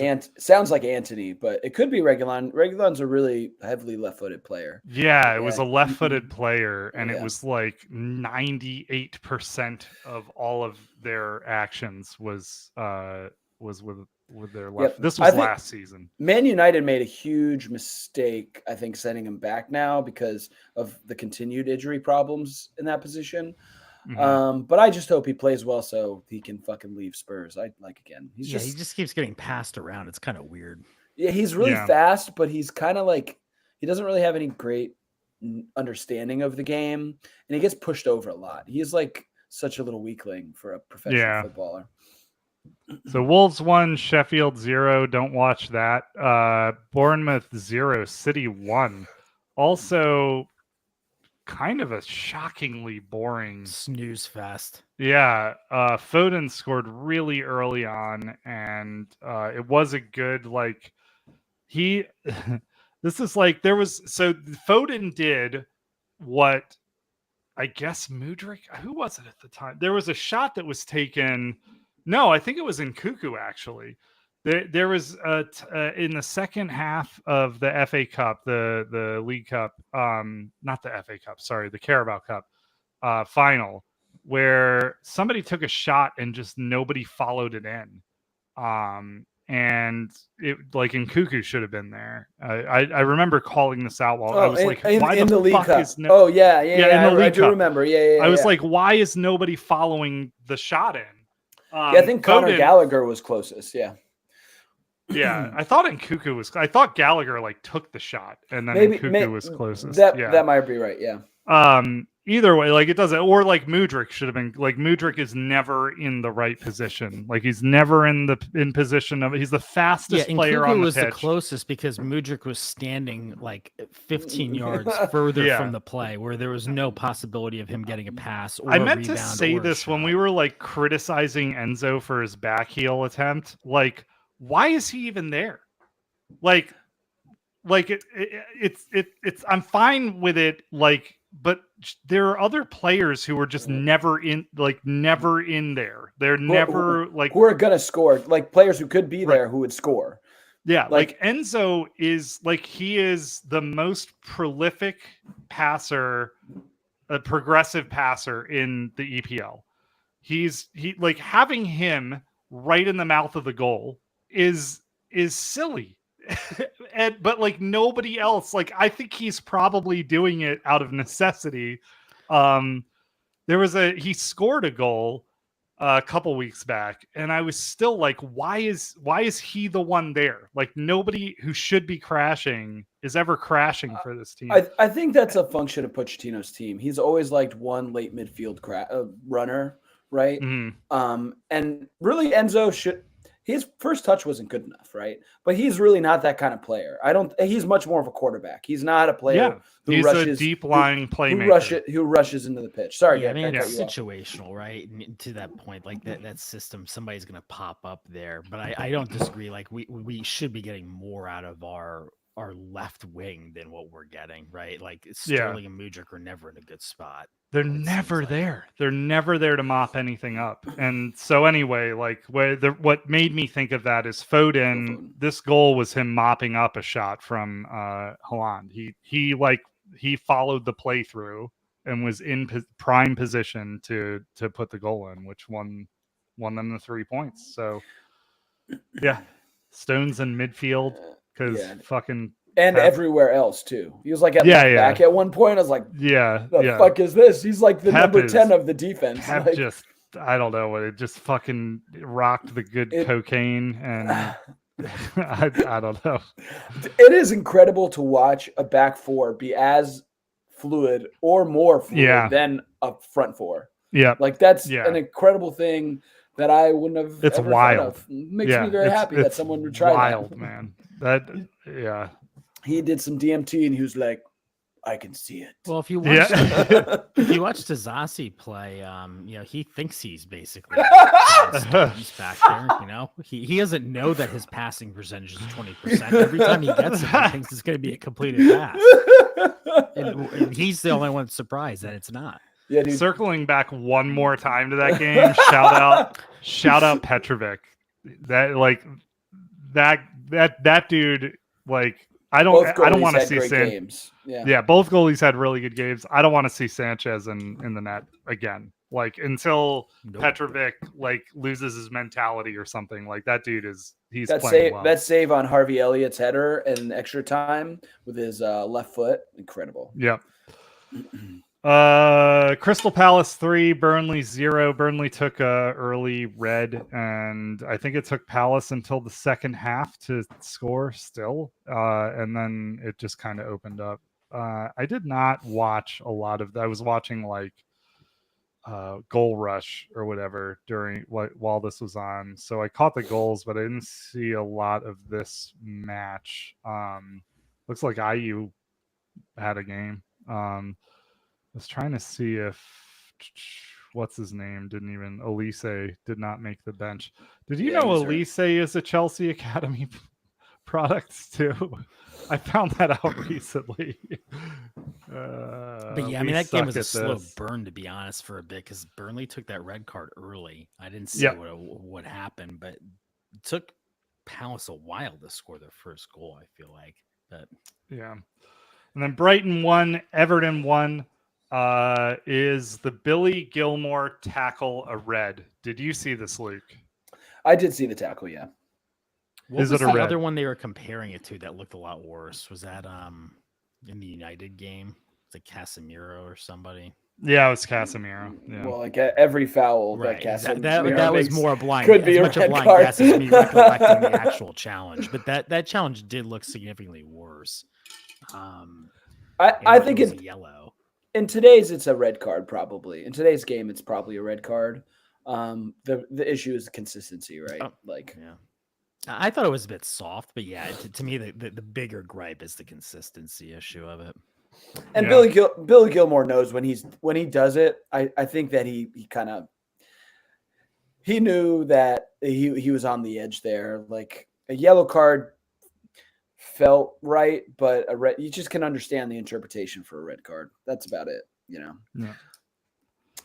Anthony, but it could be Reguilon. Reguilon's a really heavily left-footed player.
Yeah, it was a left-footed player, and it was like 98% of all of their actions was with their left. This was last season.
Man United made a huge mistake, I think, sending him back now because of the continued injury problems in that position. Mm-hmm. But I just hope he plays well so he can fucking leave Spurs. He
just keeps getting passed around. It's kind of weird.
Yeah, he's really fast, but he's kind of like, he doesn't really have any great understanding of the game, and he gets pushed over a lot. He is like such a little weakling for a professional footballer.
So Wolves 1, Sheffield 0. Don't watch that. Bournemouth 0, City 1. Also, kind of a shockingly boring
snooze fest.
Yeah, Foden scored really early on, and it was a good this is like Foden did what I guess Mudryk. Who was it at the time? There was a shot that was taken. No, I think it was in Cuckoo, actually. There was in the second half of the FA Cup, the League Cup, not the FA Cup, sorry, the Carabao Cup final, where somebody took a shot and just nobody followed it in. And it like in Cuckoo should have been there. I remember calling this out while I was like, why
in
the
League
fuck
Cup.
is no?
In the League Cup. I do remember. I
was like, why is nobody following the shot in?
I think Conor Gallagher was closest. Yeah,
I thought I thought Gallagher like took the shot, and then Cuckoo was closest.
That might be right. Yeah.
Either way, like it doesn't, or like Mudryk should have been. Like Mudryk is never in the right position. Like he's never in position of. He's the fastest player on the pitch.
Was the closest because Mudryk was standing like 15 yards further from the play, where there was no possibility of him getting a pass. Or
I meant to say this when we were like criticizing Enzo for his back heel attempt. Like, why is he even there? Like it's. I'm fine with it. Like. But there are other players who are just never in there. They're never
who are gonna score. Like players who could be there who would score.
Yeah, like Enzo is like he is the most prolific passer, a progressive passer in the EPL. He like having him right in the mouth of the goal is silly. But like nobody else, like I think he's probably doing it out of necessity. He scored a goal a couple weeks back, and I was still like, why is he the one there? Like nobody who should be crashing is ever crashing for this team.
I think that's a function of Pochettino's team. He's always liked one late midfield runner, right?
Mm-hmm.
And really Enzo his first touch wasn't good enough, right? But he's really not that kind of player. He's much more of a quarterback. He's not a player who
he's
rushes,
a deep lying playmaker
who rushes into the pitch. Sorry,
I mean, it's situational, right? And to that point, like that system, somebody's going to pop up there. But I don't disagree. Like we should be getting more out of our left wing than what we're getting, right? Like Sterling and Mudryk are never in a good spot.
They're never there. They're never there to mop anything up. And so anyway, like what made me think of that is Foden. This goal was him mopping up a shot from Haaland. He followed the play through and was in prime position to put the goal in, which won them the 3 points. So yeah, Stones in midfield because fucking.
And everywhere else too. He was like at back at one point. I was like, the fuck is this? He's like the number 10 of the defense.
Pep just, I don't know what it just fucking rocked the good cocaine and I don't know.
It is incredible to watch a back four be as fluid or more fluid than a front four.
Yeah,
like that's an incredible thing that I wouldn't have.
It's
ever
wild.
Thought of. It makes me very happy that someone would try
wild,
that.
Man. He
did some DMT and he was like, I can see it.
Well, if you watch Tazasi play, he thinks he's basically back there. He doesn't know that his passing percentage is 20%. Every time he gets it, he thinks it's going to be a completed pass, and he's the only one surprised that it's not.
Yeah, dude.
Circling back one more time to that game, shout out Petrovic. That dude, like. I don't want to see
games.
Both goalies had really good games. I don't want to see Sanchez in the net again. Like until Petrovic like loses his mentality or something. Like that dude he's playing well.
That save on Harvey Elliott's header in extra time with his left foot, incredible.
Yep. Crystal Palace 3, Burnley 0. Burnley took a early red, and I think it took Palace until the second half to score still. And then it just kind of opened up. I did not watch a lot of that. I was watching like Goal Rush or whatever while this was on. So I caught the goals, but I didn't see a lot of this match. Looks like IU had a game. I was trying to see if what's his name Elise did not make the bench. Did you know Elise is a Chelsea Academy product too? I found that out recently.
But yeah, I mean that game was a slow burn to be honest for a bit because Burnley took that red card early. I didn't see what happened, but it took Palace a while to score their first goal. I feel like, but
yeah. And then Brighton 1, Everton 1. Is the Billy Gilmore tackle a red? Did you see this, Luke?
I did see the tackle, yeah.
What was the other one they were comparing it to that looked a lot worse? Was that in the United game? Was it Casemiro or somebody?
Yeah, it was Casemiro. Yeah.
Well, like every foul that Casemiro
that was more blind.
Could be
as
a
much a blind guess as me recollecting the actual challenge, but that challenge did look significantly worse.
I think it's
yellow.
In today's, it's a red card, probably. In today's game, it's probably a red card. The issue is consistency, right?
I thought it was a bit soft, but yeah, to me, the bigger gripe is the consistency issue of it.
And Billy Gilmore knows when he does it. I think that he knew that he was on the edge there. Like a yellow card felt right, but a red, you just can understand the interpretation for a red card. That's about it,
Yeah.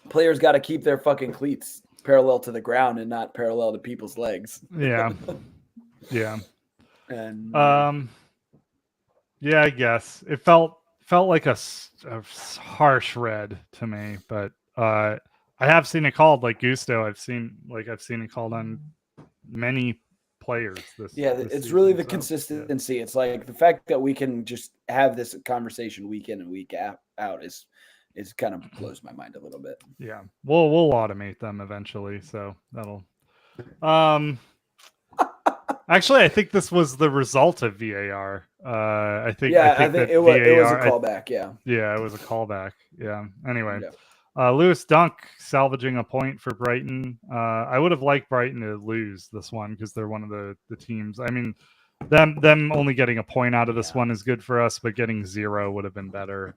Players got to keep their fucking cleats parallel to the ground and not parallel to people's legs.
Yeah. Yeah.
And
yeah, I guess it felt like a harsh red to me, but I have seen it called like Gusto. I've seen it called on many players this
it's
season,
really the
so,
consistency. It's like the fact that we can just have this conversation week in and week out is kind of blows my mind a little bit.
Yeah, we'll automate them eventually, so that'll actually, I think this was the result of VAR. I think
it was a callback.
Yeah, it was a callback. Yeah. Anyway,
Yeah.
Lewis Dunk salvaging a point for Brighton. I would have liked Brighton to lose this one because they're one of the teams. I mean, them only getting a point out of this one is good for us, but getting 0 would have been better.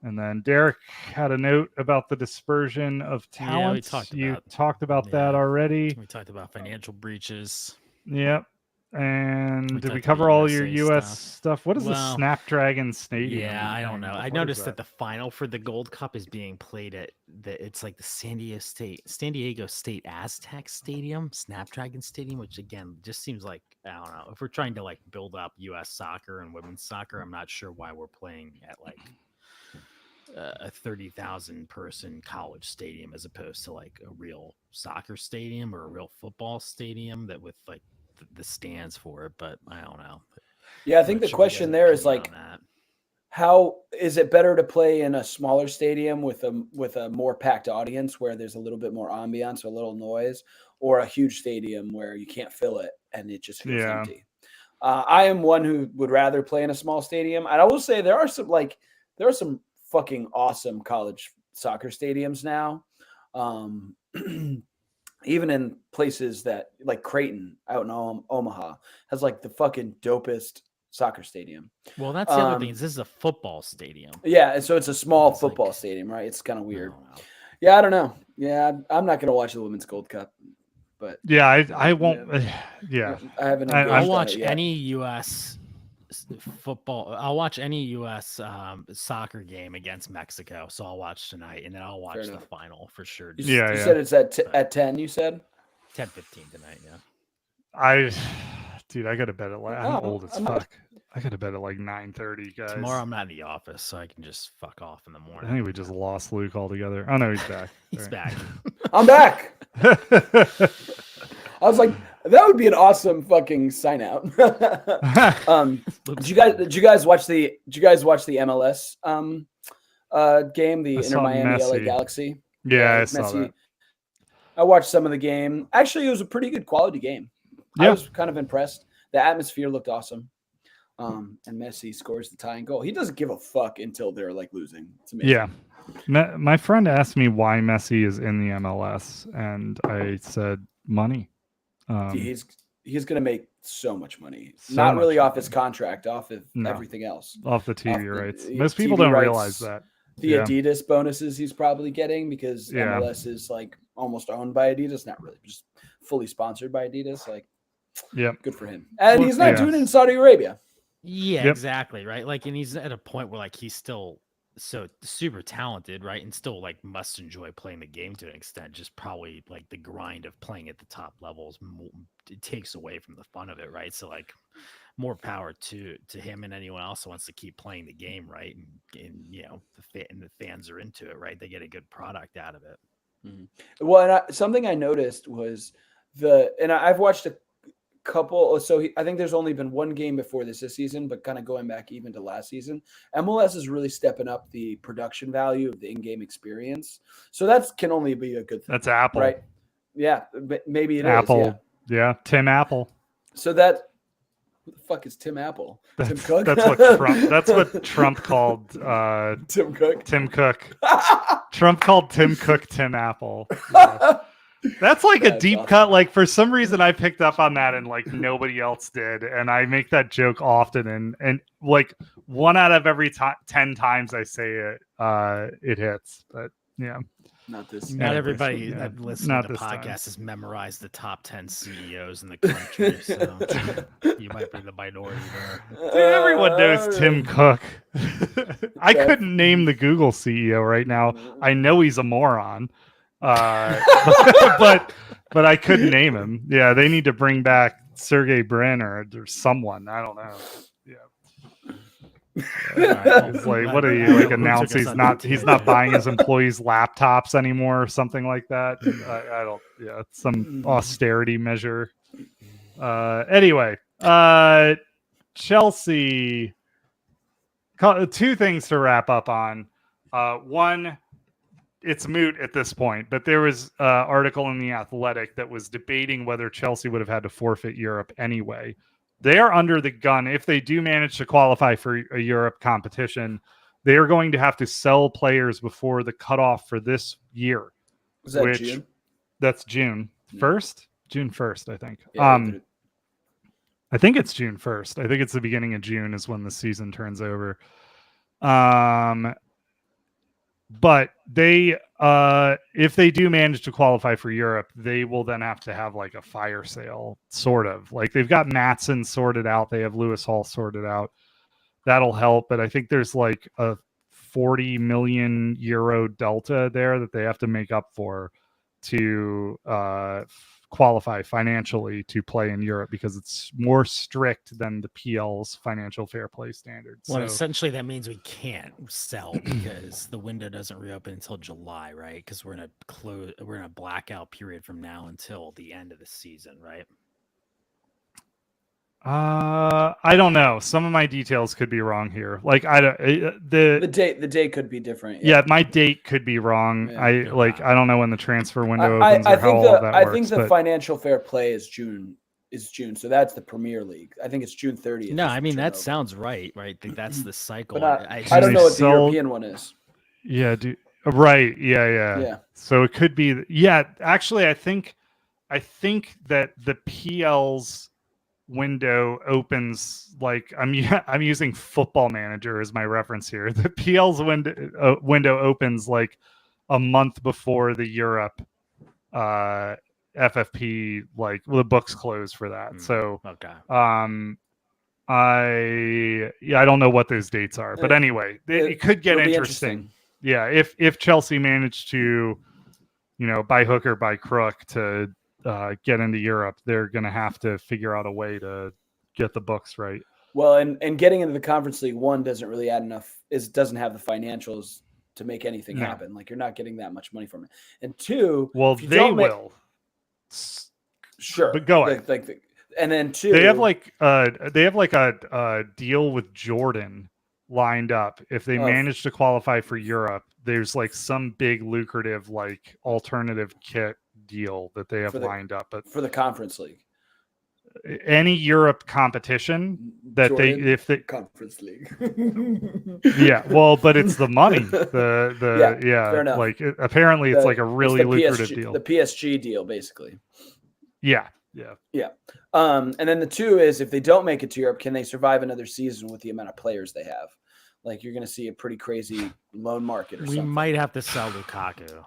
And then Derek had a note about the dispersion of talent. You talked about that already.
We talked about financial breaches.
Yep. And did we cover all your US stuff? What is the Snapdragon Stadium?
Yeah, I don't know. I noticed that the final for the Gold Cup is being played at it's like the San Diego State Aztec Stadium, Snapdragon Stadium, which again just seems like, I don't know. If we're trying to like build up US soccer and women's soccer, I'm not sure why we're playing at like a 30,000 person college stadium as opposed to like a real soccer stadium or a real football stadium that with like the stands for it. But I don't know.
Yeah, I think the question there is like, how is it better to play in a smaller stadium with a more packed audience where there's a little bit more ambiance, a little noise, or a huge stadium where you can't fill it and it just feels empty? I am one who would rather play in a small stadium. And I will say there are some fucking awesome college soccer stadiums now. Even in places that like Creighton out in Omaha has like the fucking dopest soccer stadium.
Well, that's the other thing. This is a football stadium.
Yeah, so it's a small football stadium, right? It's kind of weird. I don't know. Yeah, I'm not gonna watch the Women's Gold Cup, but
yeah, I won't. Yeah,
I haven't.
I'll watch any U.S. football. I'll watch any U.S. Soccer game against Mexico. So I'll watch tonight, and then I'll watch the final for sure.
You said it's at 10. You said
10:15 tonight. Yeah.
I got to bed at like I'm old as fuck. I got to bed at like 9:30, guys.
Tomorrow I'm not in the office, so I can just fuck off in the morning.
I think we just lost Luke altogether. Oh no, he's back.
He's back.
I'm back. I was like, that would be an awesome fucking sign out. Did you guys watch the MLS game, the Inter Miami LA Galaxy?
Yeah, I saw that.
I watched some of the game. Actually, it was a pretty good quality game. I was kind of impressed. The atmosphere looked awesome. And Messi scores the tying goal. He doesn't give a fuck until they're like losing. It's amazing.
Yeah. My friend asked me why Messi is in the MLS, and I said money.
He's going to make so much money. Not really off his contract, off of everything else.
Off the TV rights. Most people don't realize that.
The Adidas bonuses he's probably getting because MLS is like almost owned by Adidas. Not really, just fully sponsored by Adidas. Like, good for him. And he's not doing it in Saudi Arabia.
Yeah, exactly. Right. Like, and he's at a point where like he's still so super talented, right? And still like must enjoy playing the game to an extent. Just probably like the grind of playing at the top levels, it takes away from the fun of it, right? So like more power to him and anyone else who wants to keep playing the game, right? And you know, the fans are into it, right? They get a good product out of it.
Mm-hmm. Well, and something I noticed was I've watched a couple. So I think there's only been one game before this season, but kind of going back even to last season, MLS is really stepping up the production value of the in-game experience. So that can only be a good thing.
That's Apple,
right? Yeah, but maybe it
Apple.
is.
Yeah, Tim Apple.
So who the fuck is Tim Apple? Tim Cook?
That's what Trump called
Tim Cook.
Tim Cook. Trump called Tim Cook Tim Apple. Yeah. That's like a deep cut. Like for some reason I picked up on that and like nobody else did. And I make that joke often and like 1 out of every 10 times I say it, it hits. But yeah.
Not everybody that listens to the podcast has memorized the top 10 CEOs in the country. So you might be the minority there.
Dude, everyone knows Tim Cook. I couldn't name the Google CEO right now. I know he's a moron. But I couldn't name him. Yeah, they need to bring back Sergey Brin or someone. I don't know. Yeah. It's like, what are you like announce he's not buying his employees laptops anymore or something like that. I don't. Yeah, it's some austerity measure. Anyway, Chelsea. Two things to wrap up on. One, it's moot at this point, but there was an article in The Athletic that was debating whether Chelsea would have had to forfeit Europe anyway. They are under the gun. If they do manage to qualify for a Europe competition, they are going to have to sell players before the cutoff for this year.
Was that June?
That's June 1st? June 1st, I think.
Yeah,
I think it's June 1st. I think it's the beginning of June is when the season turns over. But they, if they do manage to qualify for Europe, they will then have to have like a fire sale, sort of. Like they've got Maatsen sorted out. They have Lewis Hall sorted out. That'll help. But I think there's like a 40 million euro delta there that they have to make up for to qualify financially to play in Europe because it's more strict than the PL's financial fair play standards.
Well,
so,
essentially that means we can't sell because the window doesn't reopen until July, right? Because we're in a blackout period from now until the end of the season, right?
I don't know. Some of my details could be wrong here. Like I don't
the date could be different.
Yeah, my date could be wrong.
Yeah.
I don't know when the transfer window opens or how all of that works.
I think the financial fair play is June. So that's the Premier League. I think it's June 30th.
No, I mean that sounds right. That's the cycle.
But I don't know what the European one is.
Yeah, right. Yeah. So it could be. Yeah, actually, I think that the PL's window opens like I'm using Football Manager as my reference here. The PL's window opens like a month before the Europe FFP, like the books close for that. So
okay.
I don't know what those dates are, but anyway, it could get interesting. Yeah, if Chelsea managed to, by hook or by crook to get into Europe, they're going to have to figure out a way to get the books right.
Well, and getting into the Conference League, one, doesn't really add enough. Doesn't have the financials to make anything happen. Like you're not getting that much money from it. And two,
well, they will.
Sure,
but go ahead.
And then two,
they have like a deal with Jordan lined up. If they manage to qualify for Europe, there's like some big lucrative like alternative kit deal that they have lined up. But
for the Conference League,
any Europe competition that
Jordan, Conference League,
yeah, well, but it's the money.
Fair enough.
Like apparently it's like a really lucrative deal.
The PSG deal, basically.
Yeah.
And then the two is if they don't make it to Europe, can they survive another season with the amount of players they have? Like you're going to see a pretty crazy loan market or something.
We might have to sell Lukaku.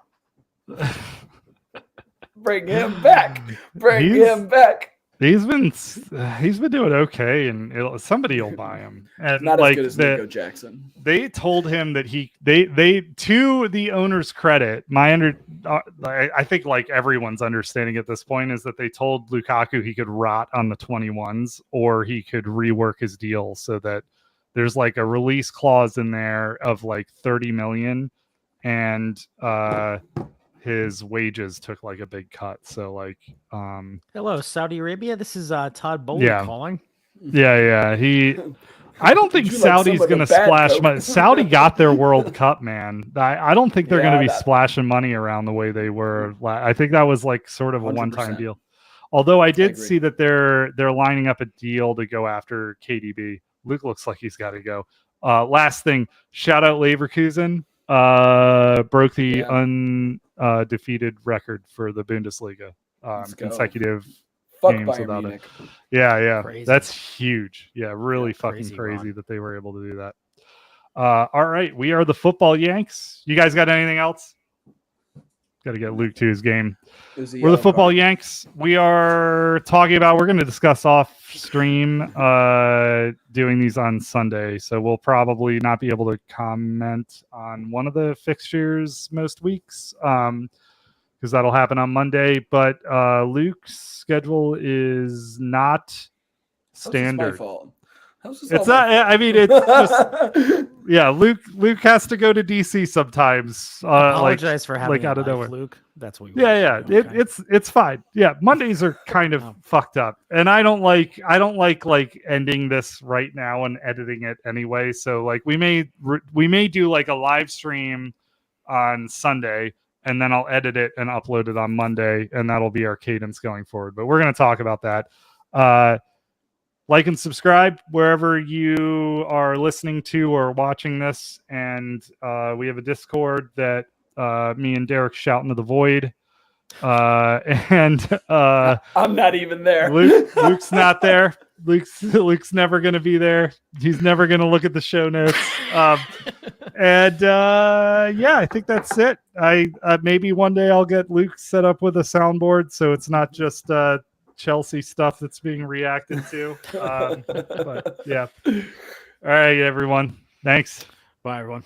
Bring him back. Him back.
He's been doing okay, and somebody will buy him. And
not as good as Nico Jackson.
They told him that they to the owner's credit, I think like everyone's understanding at this point is that they told Lukaku he could rot on the 21s or he could rework his deal so that there's like a release clause in there of like 30 million, and his wages took like a big cut. So like,
hello, Saudi Arabia. This is Todd Bowley calling.
Yeah. I don't think Saudi's going to splash money. Saudi got their World Cup, man. I don't think they're going to be splashing money around the way they were. I think that was like sort of a 100%. One-time deal. Although I did see that they're lining up a deal to go after KDB. Luke looks like he's got to go. Last thing, shout out Leverkusen. Broke the undefeated record for the Bundesliga. Consecutive games without it. Yeah. Crazy. That's huge. Yeah, really fucking crazy that they were able to do that. All right, we are the Football Yanks. You guys got anything else? Got to get Luke to his game. We're the Football Yanks. We are talking about, we're going to discuss off stream doing these on Sunday. So we'll probably not be able to comment on one of the fixtures most weeks. because that'll happen on Monday. But Luke's schedule is not standard.
How's this my fault? How's this
It's
all my
not.
fault?
I mean, it's just yeah. Luke has to go to DC sometimes.
Apologize for having
out
a
of
life,
nowhere.
Luke. That's what.
Yeah.
Okay.
It's fine. Yeah, Mondays are kind of fucked up, and I don't like ending this right now and editing it anyway. So like we may do like a live stream on Sunday, and then I'll edit it and upload it on Monday, and that'll be our cadence going forward. But we're going to talk about that. Like and subscribe wherever you are listening to or watching this. And we have a Discord that me and Derek shout into the void. I'm
not even there.
Luke's not there. Luke's never going to be there. He's never going to look at the show notes. I think that's it. Maybe one day I'll get Luke set up with a soundboard so it's not just Chelsea stuff that's being reacted to. But yeah. All right, everyone. Thanks.
Bye, everyone.